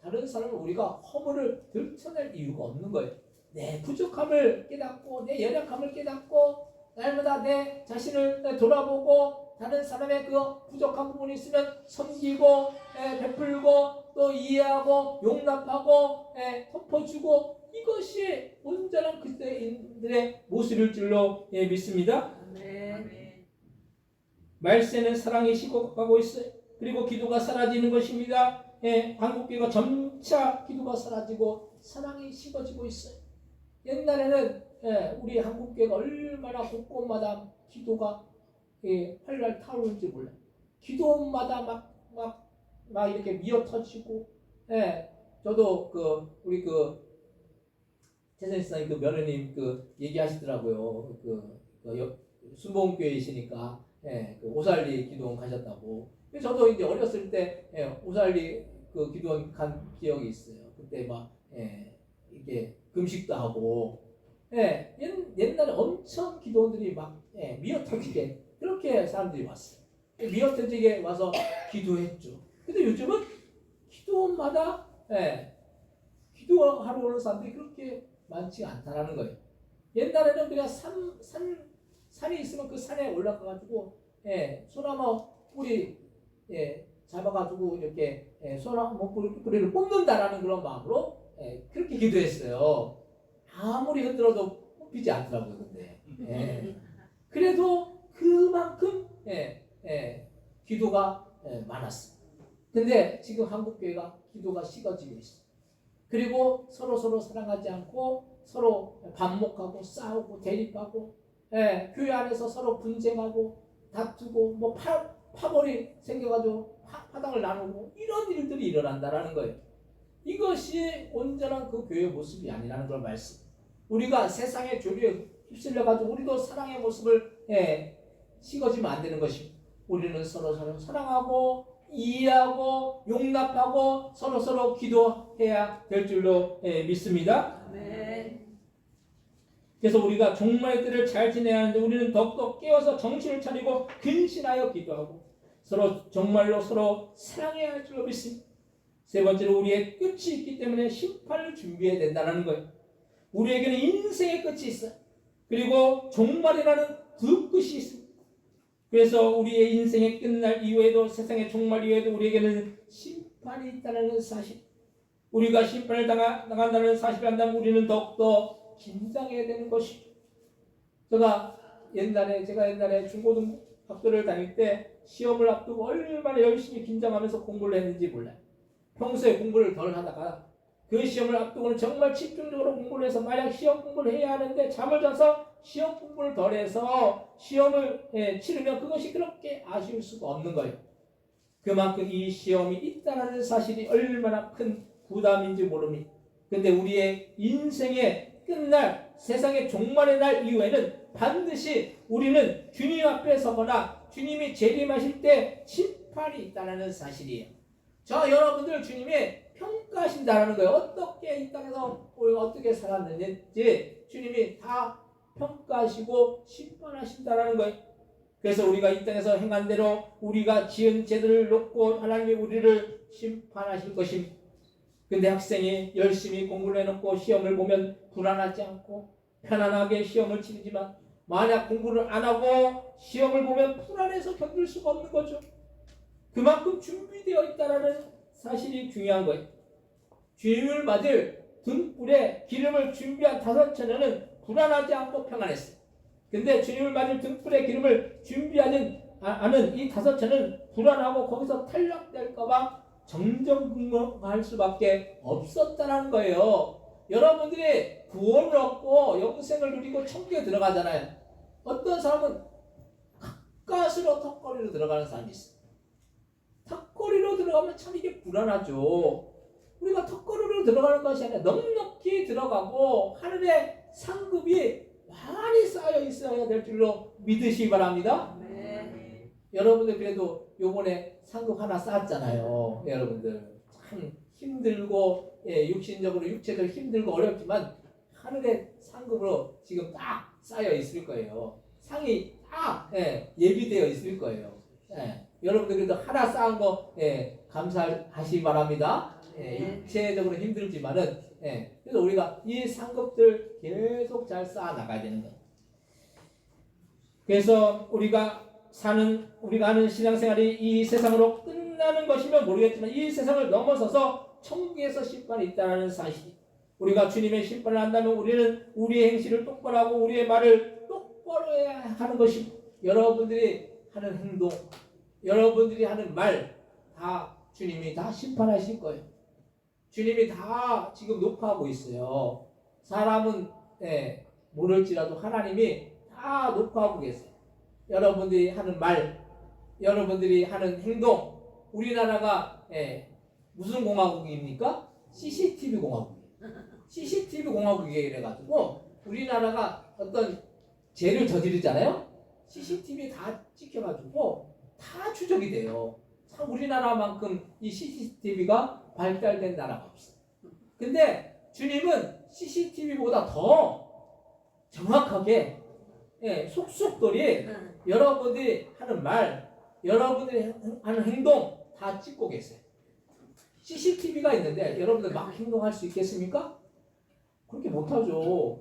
다른 사람을 우리가 허물을 들춰낼 이유가 없는 거예요. 내 부족함을 깨닫고 내 연약함을 깨닫고 날마다 내 자신을 돌아보고 다른 사람의 그 부족한 부분이 있으면 섬기고 베풀고 또 이해하고 용납하고 덮어주고, 이것이 온전한 그리스도인들의 모습일 줄로 믿습니다. 말세는 사랑이 식어가고 있어요. 그리고 기도가 사라지는 것입니다. 한국교회가 점차 기도가 사라지고 사랑이 식어지고 있어요. 옛날에는 우리 한국교회가 얼마나 곳곳마다 기도가 활활 타오르는지 몰라요. 기도마다 막 이렇게 미어 터지고, 저도 우리 최선희 그 며느님 얘기하시더라고요. 순복음교회이시니까 그 오살리 기도원 가셨다고. 저도 이제 어렸을 때 오살리 그 기도원 간 기억이 있어요. 그때 막 이렇게 금식도 하고, 옛날에 엄청 기도원들이 막 미어 터지게 그렇게 사람들이 왔어요. 미어터지게 와서 기도했죠. 근데 요즘은 기도원마다 기도하러 오는 사람들이 그렇게 많지 않다라는 거예요. 옛날에는 그냥 산이 있으면 그 산에 올라가가지고 소나무 뿌리 잡아가지고 이렇게 소나무 뿌리를 뽑는다라는 그런 마음으로 그렇게 기도했어요. 아무리 흔들어도 뽑히지 않더라고요. 근데 그래도 그만큼 기도가 많았어요. 근데 지금 한국교회가 기도가 식어지고 있어요. 그리고 서로 사랑하지 않고 서로 반목하고 싸우고 대립하고 교회 안에서 서로 분쟁하고 다투고 뭐 파벌이 생겨가지고 파당을 나누고 이런 일들이 일어난다라는 거예요. 이것이 온전한 그 교회의 모습이 아니라는 걸 말씀. 우리가 세상의 조류에 휩쓸려가지고 우리도 사랑의 모습을 식어지면 안 되는 것입니다. 우리는 서로 사랑하고 이해하고 용납하고 서로 기도해야 될 줄로 믿습니다. 그래서 우리가 종말의 때를 잘 지내야 하는데 우리는 더욱더 깨어서 정신을 차리고 근신하여 기도하고 정말로 서로 사랑해야 할 줄로 믿습니다. 세 번째로 우리의 끝이 있기 때문에 심판을 준비해야 된다는 거예요. 우리에게는 인생의 끝이 있어요. 그리고 종말이라는 두 끝이 있습니다. 그래서 우리의 인생의 끝날 이후에도 세상의 종말 이후에도 우리에게는 심판이 있다는 사실, 우리가 심판을 당한다는 사실을 안다면 우리는 더욱더 긴장해야 되는 것이죠. 제가 옛날에 중고등학교를 다닐 때 시험을 앞두고 얼마나 열심히 긴장하면서 공부를 했는지 몰라요. 평소에 공부를 덜 하다가 그 시험을 앞두고는 정말 집중적으로 공부를 해서 만약 시험 공부를 해야 하는데 잠을 자서 시험 공부를 덜 해서 시험을 치르면 그것이 그렇게 아쉬울 수가 없는 거예요. 그만큼 이 시험이 있다는 사실이 얼마나 큰 부담인지 모릅니다. 근데 우리의 인생의 끝날, 세상의 종말의 날 이후에는 반드시 우리는 주님 앞에 서거나 주님이 재림하실 때 심판이 있다는 사실이에요. 여러분들 주님이 평가하신다는 거예요. 어떻게 이 땅에서 우리가 어떻게 살았는지 주님이 다 평가하시고 심판하신다는 거예요. 그래서 우리가 이 땅에서 행한 대로 우리가 지은 죄들을 놓고 하나님이 우리를 심판하실 것입니다. 근데 학생이 열심히 공부를 해놓고 시험을 보면 불안하지 않고 편안하게 시험을 치르지만 만약 공부를 안 하고 시험을 보면 불안해서 견딜 수가 없는 거죠. 그만큼 준비되어 있다는 사실이 중요한 거예요. 주님을 맞을 등불에 기름을 준비한 5처녀는 불안하지 않고 평안했어요. 근데 주님을 맞을 등불에 기름을 준비하지 않은 이 5처녀는 불안하고 거기서 탈락될까봐 정정긍긍할 수밖에 없었다는 거예요. 여러분들이 구원을 얻고 영생을 누리고 천국에 들어가잖아요. 어떤 사람은 가까스로 턱걸이로 들어가는 사람이 있어요. 턱걸이로 들어가면 참 이게 불안하죠. 우리가 턱걸이로 들어가는 것이 아니라 넉넉히 들어가고 하늘의 상급이 많이 쌓여 있어야 될 줄로 믿으시기 바랍니다. 여러분들 그래도 요번에 상급 하나 쌓았잖아요. 여러분들 참 힘들고 육신적으로 육체적으로 힘들고 어렵지만 하늘의 상급으로 지금 딱 쌓여 있을 거예요. 상이 딱 예비되어 있을 거예요. 여러분들 그래도 하나 쌓은 거 감사하시기 바랍니다. 육체적으로 힘들지만은 그래서 우리가 이 상급들 계속 잘 쌓아 나가야 되는 거예요. 그래서 우리가 하는 신앙생활이 이 세상으로 끝나는 것이면 모르겠지만 이 세상을 넘어서서 천국에서 심판이 있다는 사실. 우리가 주님의 심판을 한다면 우리는 우리의 행실을 똑바로 하고 우리의 말을 똑바로 해야 하는 것입니다. 여러분들이 하는 행동, 여러분들이 하는 말 다 주님이 다 심판하실 거예요. 주님이 다 지금 녹화하고 있어요. 사람은 모를지라도 하나님이 다 녹화하고 계세요. 여러분들이 하는 말, 여러분들이 하는 행동. 우리나라가 무슨 공화국입니까? CCTV 공화국이에요. CCTV 공화국이에요. 이래가지고 우리나라가 어떤 죄를 저지르잖아요. CCTV 다 찍혀가지고 다 추적이 돼요. 참 우리나라만큼 이 CCTV가 발달된 나라가 없어요. 근데 주님은 CCTV보다 더 정확하게 속속들이 여러분들이 하는 말, 여러분들이 하는 행동 다 찍고 계세요. CCTV가 있는데 여러분들 막 행동할 수 있겠습니까? 그렇게 못하죠.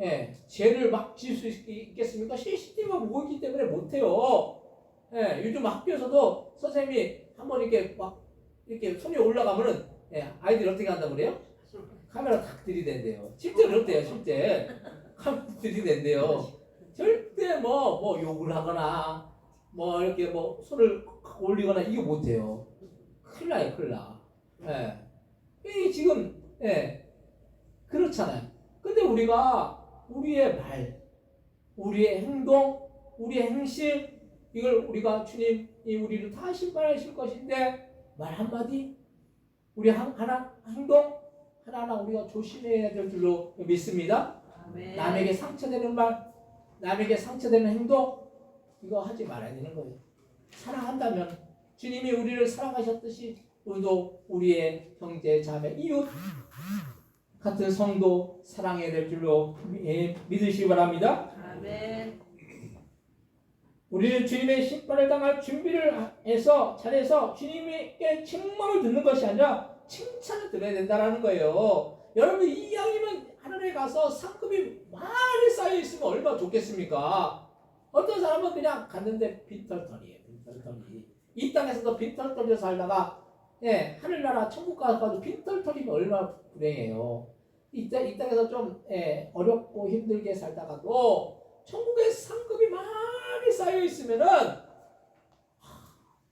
예, 죄를 막 지을 수 있겠습니까? CCTV가 보고 있기 때문에 못해요. 예, 요즘 학교에서도 선생님이 한번 이렇게 막 이렇게 손이 올라가면은 예, 아이들이 어떻게 한다고 그래요? 카메라 탁 들이댄대요. 실제 그렇대요, 실제. 카메라 들이댄대요. 절대 뭐 욕을 하거나 뭐 이렇게 뭐 손을 올리거나 이거 못해요. 큰일 나요, 큰일 나. 예. 이 지금, 예. 그렇잖아요. 근데 우리가 우리의 말, 우리의 행동, 우리의 행실, 이걸 우리가 주님이 우리를 다 심판하실 것인데, 말 한마디, 우리 하나, 행동, 하나하나 우리가 조심해야 될 줄로 믿습니다. 아멘. 남에게 상처되는 말, 남에게 상처되는 행동, 이거 하지 말아야 되는 거예요. 사랑한다면 주님이 우리를 사랑하셨듯이 우리도 우리의 형제, 자매, 이웃 같은 성도 사랑해야 될 줄로 믿으시기 바랍니다. 아멘. 우리는 주님의 심판을 당할 준비를 해서 잘해서 주님께 책망을 듣는 것이 아니라 칭찬을 들어야 된다는 거예요. 여러분 이왕이면 하늘에 가서 상급이 많이 쌓여 있으면 얼마나 좋겠습니까? 어떤 사람은 그냥 갔는데 빈털터리예요. 빈털터리. 이 땅에서도 빈털터리로 살다가 예, 하늘나라 천국 가서 빈털터리면 얼마나 불행해요. 이 땅에서 좀 예, 어렵고 힘들게 살다가도 천국에 상급이 많이 쌓여 있으면은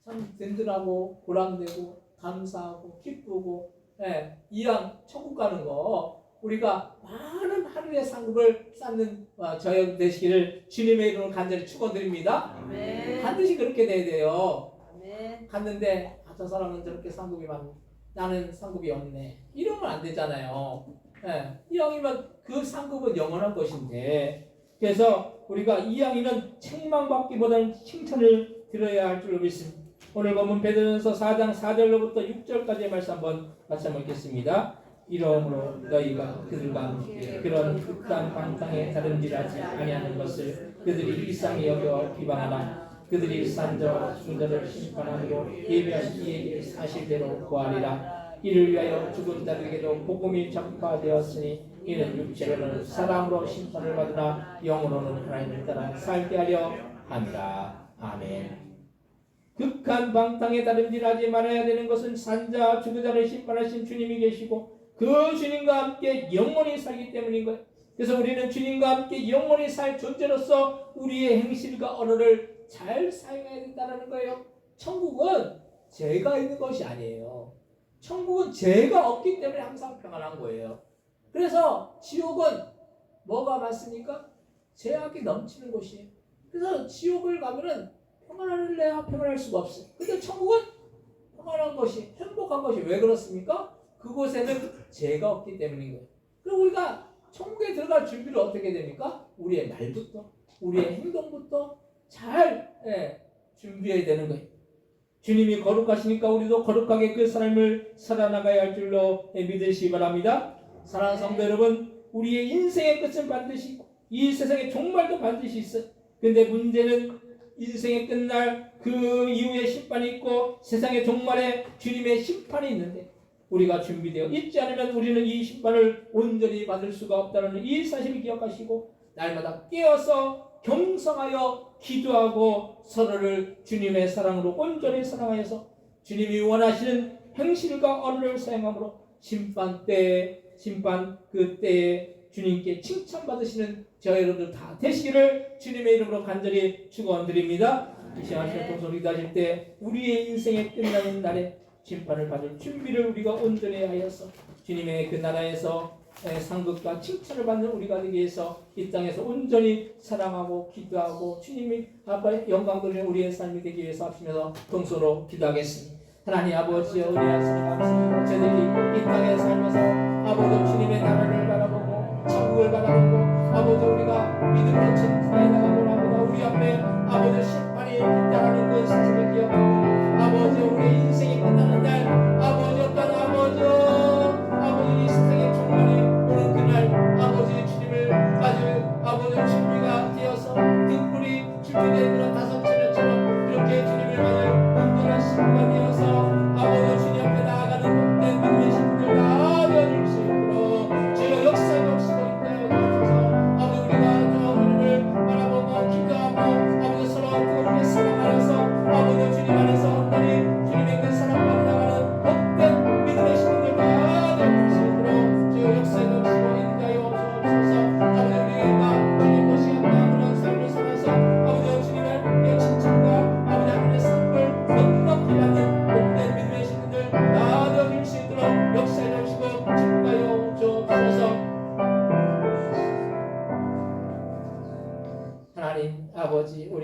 참 든든하고 보람되고 감사하고 기쁘고 예, 이왕 천국 가는 거 우리가 많은 하늘의 상급을 쌓는 저희 되시기를 주님의 이름으로 간절히 축원드립니다. 아멘. 반드시 그렇게 돼야 돼요. 아멘. 갔는데 저 사람은 저렇게 상급이 많고 나는 상급이 없네. 이러면 안 되잖아요. 예, 이왕이면 그 상급은 영원한 것인데 그래서 우리가 이왕이면 책망받기보다는 칭찬을 들어야 할 줄로 믿습니다. 오늘 본문 베드로전서 4장 4절로부터 6절까지의 말씀 한번 같이 읽겠습니다. 이러므로 너희가 그들과 함께 그런 극한 방탕에 다름질하지 아니하는 것을 그들이 이상히 여겨 비방하나 그들이 산자와 순자를 심판하므로 예비하신 이에게 사실대로 구하리라. 이를 위하여 죽은 자들에게도 복음이 전파되었으니 이는 육체로는 사람으로 심판을 받으나 영으로는 하나님을 따라 살게 하려 함이라. 아멘. 극한 방탕에 다름질하지 말아야 되는 것은 산자와 죽은 자를 심판하신 주님이 계시고 그 주님과 함께 영원히 살기 때문인 거예요. 그래서 우리는 주님과 함께 영원히 살 존재로서 우리의 행실과 언어를 잘 사용해야 된다는 거예요. 천국은 죄가 있는 것이 아니에요. 천국은 죄가 없기 때문에 항상 평안한 거예요. 그래서 지옥은 뭐가 많습니까? 죄악이 넘치는 곳이에요. 그래서 지옥을 가면은 평안할래야 평안할 수가 없어요. 근데 천국은 평안한 것이, 행복한 것이 왜 그렇습니까? 그곳에는 죄가 없기 때문인 거예요. 그럼 우리가 천국에 들어갈 준비를 어떻게 됩니까? 우리의 말부터, 우리의 행동부터 잘 준비해야 되는 거예요. 주님이 거룩하시니까 우리도 거룩하게 그 삶을 살아나가야 할 줄로 믿으시기 바랍니다. 사랑하는 성도 여러분, 우리의 인생의 끝은 반드시 있고 이 세상의 종말도 반드시 있어요. 근데 문제는 인생의 끝날 그 이후에 심판이 있고 세상의 종말에 주님의 심판이 있는데 우리가 준비되어 있지 않으면 우리는 이 심판을 온전히 받을 수가 없다는 이 사실을 기억하시고 날마다 깨어서 경성하여 기도하고 서로를 주님의 사랑으로 온전히 사랑하여서 주님이 원하시는 행실과 언어를 사용함으로 심판 그때에 주님께 칭찬받으시는 저희 여러분들 다 되시기를 주님의 이름으로 간절히 축원드립니다. 이 시간 통솔 기도하실 때 우리의 인생의 끝나는 날에 심판을 받을 준비를 우리가 온전히 하여서 주님의 그 나라에서 상급과 칭찬을 받는 우리가 되기 위해서 이 땅에서 온전히 사랑하고 기도하고 주님이 아빠의 영광 돌리는 우리의 삶이 되기 위해서 합심해서 동서로 기도하겠습니다. 하나님 아버지여 우리 하나님 감사합니다. 저희들이 이 땅에 살면서 아버지 주님의 나라를 바라보고 천국을 바라보고 아버지 우리가 믿음으로 천국에 나가고 아버지 우리 앞에 아버지 심판이 있다는 그 사실을 기억하고 아버지 우리 인생이 끝나는 날 아버지 어떤 아버지 이 세상의 종말이 오는 그날 아버지 주님을 아주 아버지 준비가 되어서 등불이 준비되는 그런 다섯 처녀처럼 그렇게 주님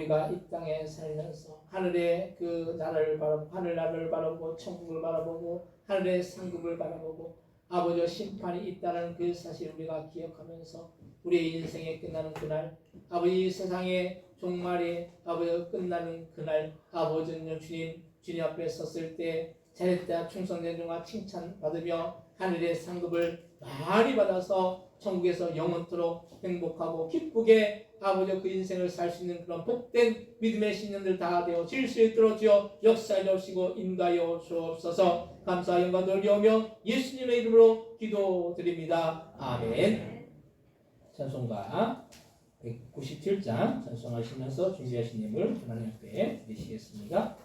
우리가 이 땅에 살면서 하늘의 그 나라를 바라보고 하늘나라를 바라보고 천국을 바라보고 하늘의 상급을 바라보고 아버지의 심판이 있다는 그 사실을 우리가 기억하면서 우리의 인생이 끝나는 그날 아버지 세상의 종말이 아버지 끝나는 그날 아버지는 주님 앞에 섰을 때 잘했다 충성된 종아 칭찬받으며 하늘의 상급을 많이 받아서 천국에서 영원토록 행복하고 기쁘게 아버지 그 인생을 살 수 있는 그런 복된 믿음의 신년들 다 되어질 수 있도록 주여 역사해 주시고 인도하여 주옵소서. 감사 영광 돌리오며 예수님의 이름으로 기도드립니다. 아멘. 찬송가 197장 찬송하시면서 준비하신 예물 하나님 앞에 드리시겠습니다.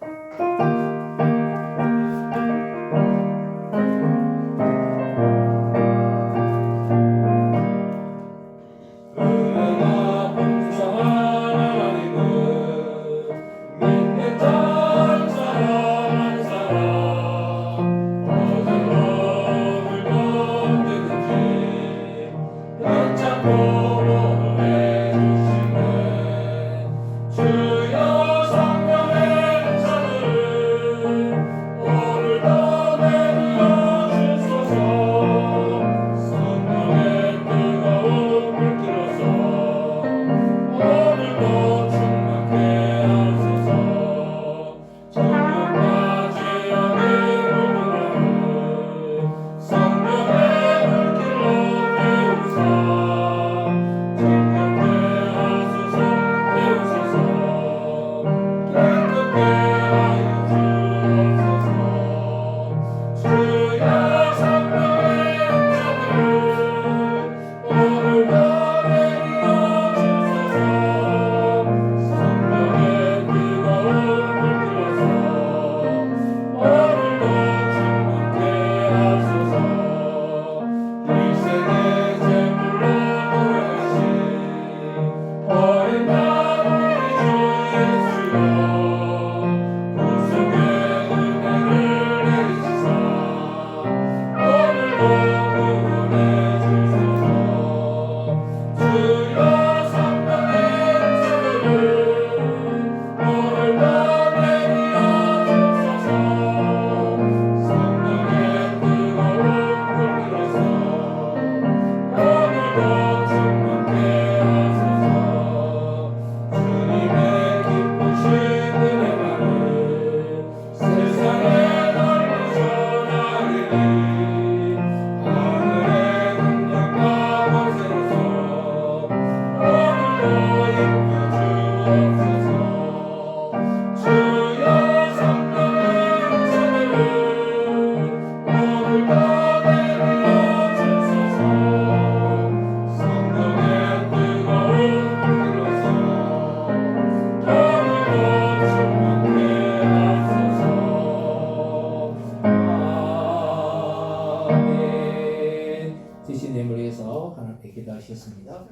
기도하시겠습니다.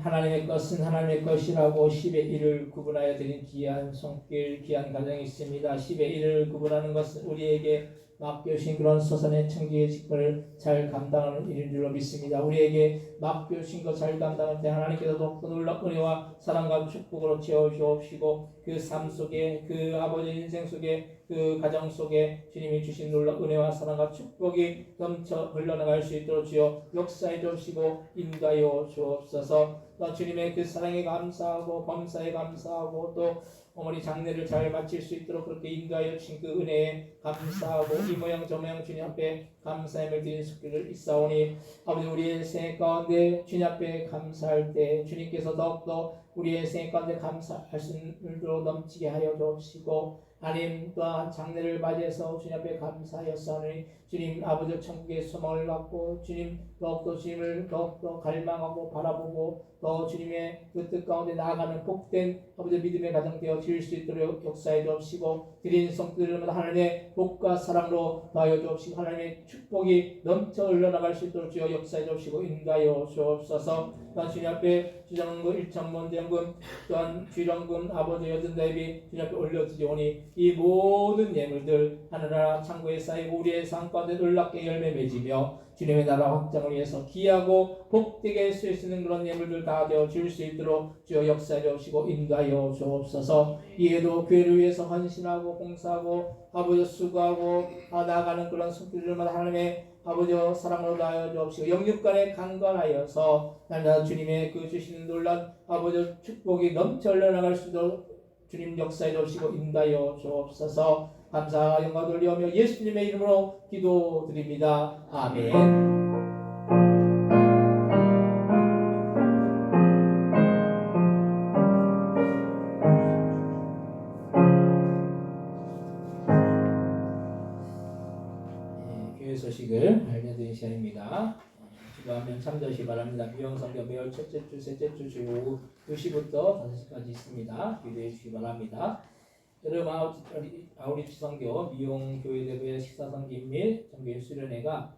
하나님의 것은 하나님의 것이라고 10의 1을 구분하여 드린 귀한 손길, 귀한 가정이 있습니다. 10의 1을 구분하는 것은 우리에게 맡겨주신 그런 서산의 청지의 직분을 잘 감당하는 일인 줄로 믿습니다. 우리에게 맡겨주신 것 잘 감당할 때 하나님께서 더욱더 놀라운 은혜와 사랑과 축복으로 채워주옵시고 그 삶 속에 그 아버지 인생 속에 그 가정 속에 주님이 주신 놀라운 은혜와 사랑과 축복이 넘쳐 흘러나갈 수 있도록 주여 역사해 주옵시고 인도하여 주옵소서. 또 주님의 그 사랑에 감사하고 범사에 감사하고 또 어머니 장례를 잘 마칠 수 있도록 그렇게 인도하여 주신 그 은혜에 감사하고 이 모양 저 모양 주님 앞에 감사함을 드리는 속기를 있사오니 아버지 우리의 생애 가운데 주님 앞에 감사할 때 주님께서 더욱더 우리의 생애 가운데 감사할 수 있는 일로 넘치게 하여 주시고 하나님 또한 장례를 맞이해서 주님 앞에 감사하였사오니 주님 아버지 천국의 소망을 갖고 주님 더욱더 주님을 더욱더 갈망하고 바라보고 또 주님의 그 뜻 가운데 나아가는 복된 아버지 믿음의 가정 되어 질 수 있도록 역사해 주옵시고 드린 성들마다 하나님의 복과 사랑으로 더하여 주옵시고 하나님의 축복이 넘쳐 흘러나갈 수 있도록 주여 역사해 주옵시고 인도하여 주옵소서. 또한 주님 앞에 주장금 1천번 대금 또한 주령금 아버지 여든 대비 주님 앞에 올려드리오니 이 모든 예물들 하늘나라 창고에 쌓이고 우리의 삶 가운데 놀랍게 열매 맺으며 주님의 나라 확장을 위해서 귀하고 복되게 쓸 수 있는 그런 예물들 다 되어 줄 수 있도록 주여 역사해 주시고 인도하여 주옵소서. 이에도 교회를 위해서 헌신하고 봉사하고 아버지 수고하고 나아가는 그런 손길들마다 하나님의 아버지 사랑으로 다하여 주옵시고 영육간에 강건하여서 날마다 주님의 그 주시는 놀란 아버지 축복이 넘쳐 흘러나갈 수 있도록 주님 역사해 주시고 인도하여 주옵소서. 감사 영광 돌리오며 예수님의 이름으로 기도드립니다. 아멘. 교회 소식을 알려드리는 시간입니다. 기도하면 참조하시기 바랍니다. 미용성경 매월 첫째 주, 셋째 주 주요 오후 2시부터 5시까지 있습니다. 기도해 주시기 바랍니다. 여름 아우리치 선교 미용교회대회 식사성김 및 정교회 수련회가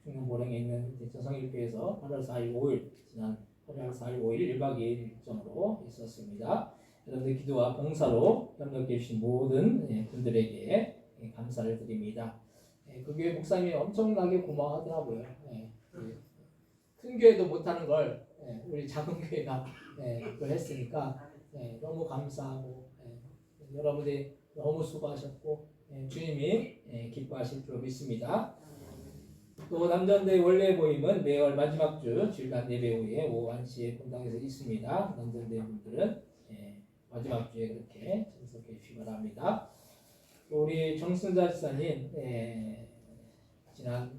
충남 보령에 있는 대천성일교에서 8월 4일 5일 지난 8월 4일 5일 1박 2일 일정으로 있었습니다. 여러분들 기도와 봉사로 협력해 주신 모든 분들에게 감사를 드립니다. 그 교회 목사님이 엄청나게 고마워하더라고요. 큰 교회도 못하는 걸 우리 작은 교회가 그걸 했으니까 너무 감사하고 여러분들이 너무 수고하셨고 주님이 기뻐하실 줄 믿습니다. 또 남전대 원래 모임은 매월 마지막 주 주일날 예배 후에 오후 1시에 본당에서 있습니다. 남전대 분들은 마지막 주에 그렇게 참석해 주시기 바랍니다. 또 우리 정순자 지사님 지난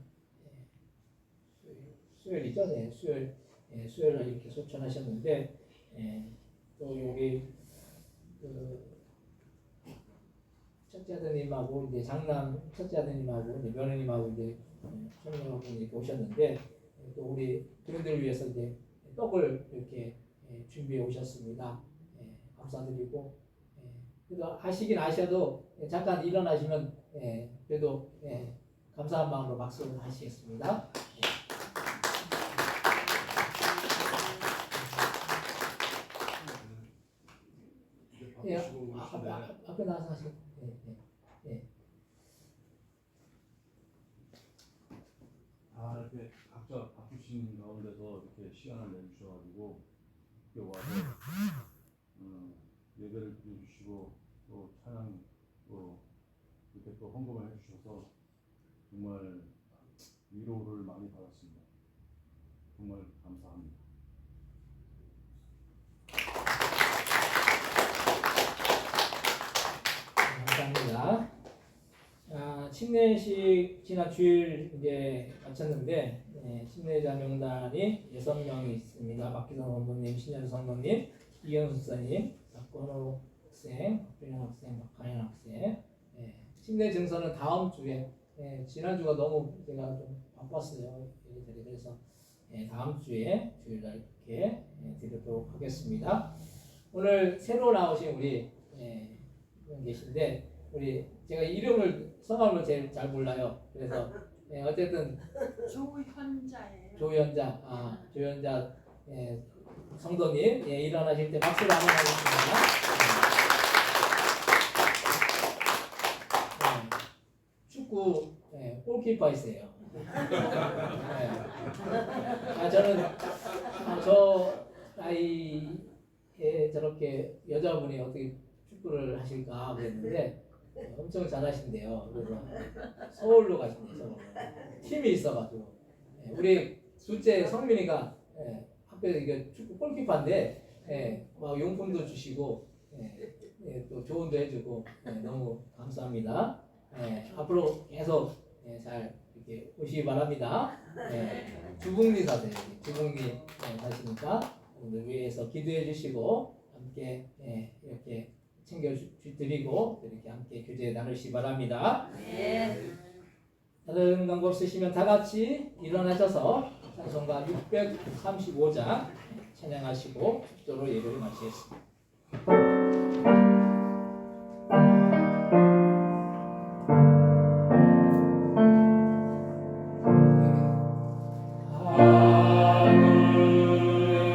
수요일이죠? 수요일날 이렇게 소천하셨는데 또 여기 첫째 아드님하고 이제 장남 첫째 아드님하고 이제 며느님하고 이제 손녀분이 이렇게 오셨는데 또 우리 교인들을 위해서 이제 떡을 이렇게 준비해 오셨습니다. 감사드리고 그래도 하시긴 하셔도 잠깐 일어나시면 그래도 감사한 마음으로 박수를 하시겠습니다. 앞에 나와서 하시고. 이렇게 각자 바쁘신 가운데서 이렇게 시간을 내주셔가지고 이렇게 와서 예배를 드려주시고 또 찬양 또 이렇게 또 헌금을 해주셔서 정말 위로를 많이 받았습니다. 정말 감사합니다. 감사합니다. 침례식 지난 주일 이제 마쳤는데 침례자 명단이 6명이 있습니다. 박기성 선생님, 신현 선생님, 이현 선생님, 박건호 학생, 박준영 학생, 박한현 학생. 침례 증서는 다음 주에 지난주가 너무 제가 좀 바빴어요. 그래서 다음 주에 주일날 이렇게 드리도록 하겠습니다. 오늘 새로 나오신 우리 분 계신데 우리 제가 성함을 제일 잘 몰라요. 그래서 어쨌든 조현자예요. 조현자 성도님 일어나실 때 박수를 한번 하겠습니다. 축구 골키퍼이세요. 저는 저 나이에 저렇게 여자분이 어떻게 축구를 하실까 그랬는데 엄청 잘하신대요. 그래서 서울로 가신대요. 서울. 팀이 있어가지고 우리 둘째 성민이가 학교에서 이게 축구 골키퍼인데 막 용품도 주시고 또 조언도 해주고 너무 감사합니다. 앞으로 계속 잘 이렇게 오시기 바랍니다. 주북리 사세요. 주북리 사시니까 오늘 위에서 기도해 주시고 함께 이렇게 챙겨드리고 이렇게 함께 교제 나누시기 바랍니다. 다른 광고 없으시면 다 같이 일어나셔서 찬송가 635장 찬양하시고 축도로 예배를 마치겠습니다. 하늘에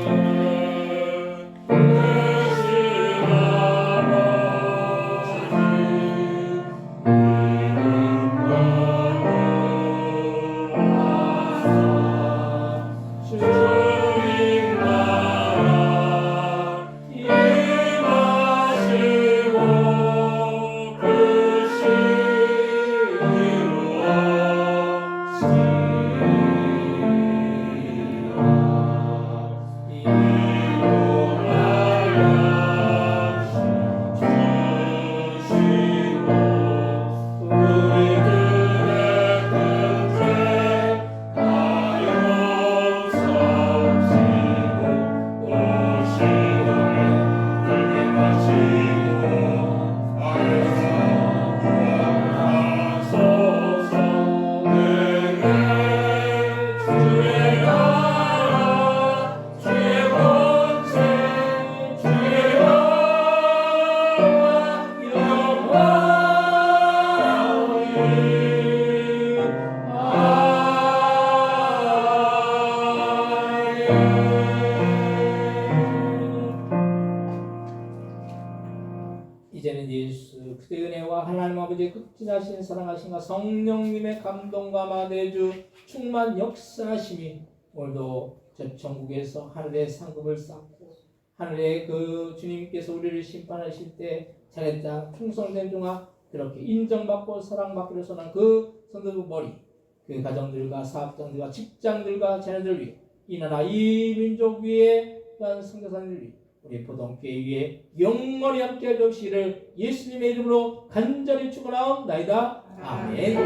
예수 그리스도의 은혜와 하나님 아버지의 극진하신 사랑하심과 성령님의 감동과 내주 충만 역사하심이 오늘도 저 천국에서 하늘의 상급을 쌓고 하늘의 그 주님께서 우리를 심판하실 때 잘했다 충성된 종아 그렇게 인정받고 사랑받기로 선한 그 성도들 머리 그 가정들과 사업장들과 직장들과 자녀들 위해 이 나라 이 민족 위에 또한 선교사님들 위해 우리 포동교회 위에 영원히 함께 해 주시기를 예수님의 이름으로 간절히 축원하옵나이다. 아멘.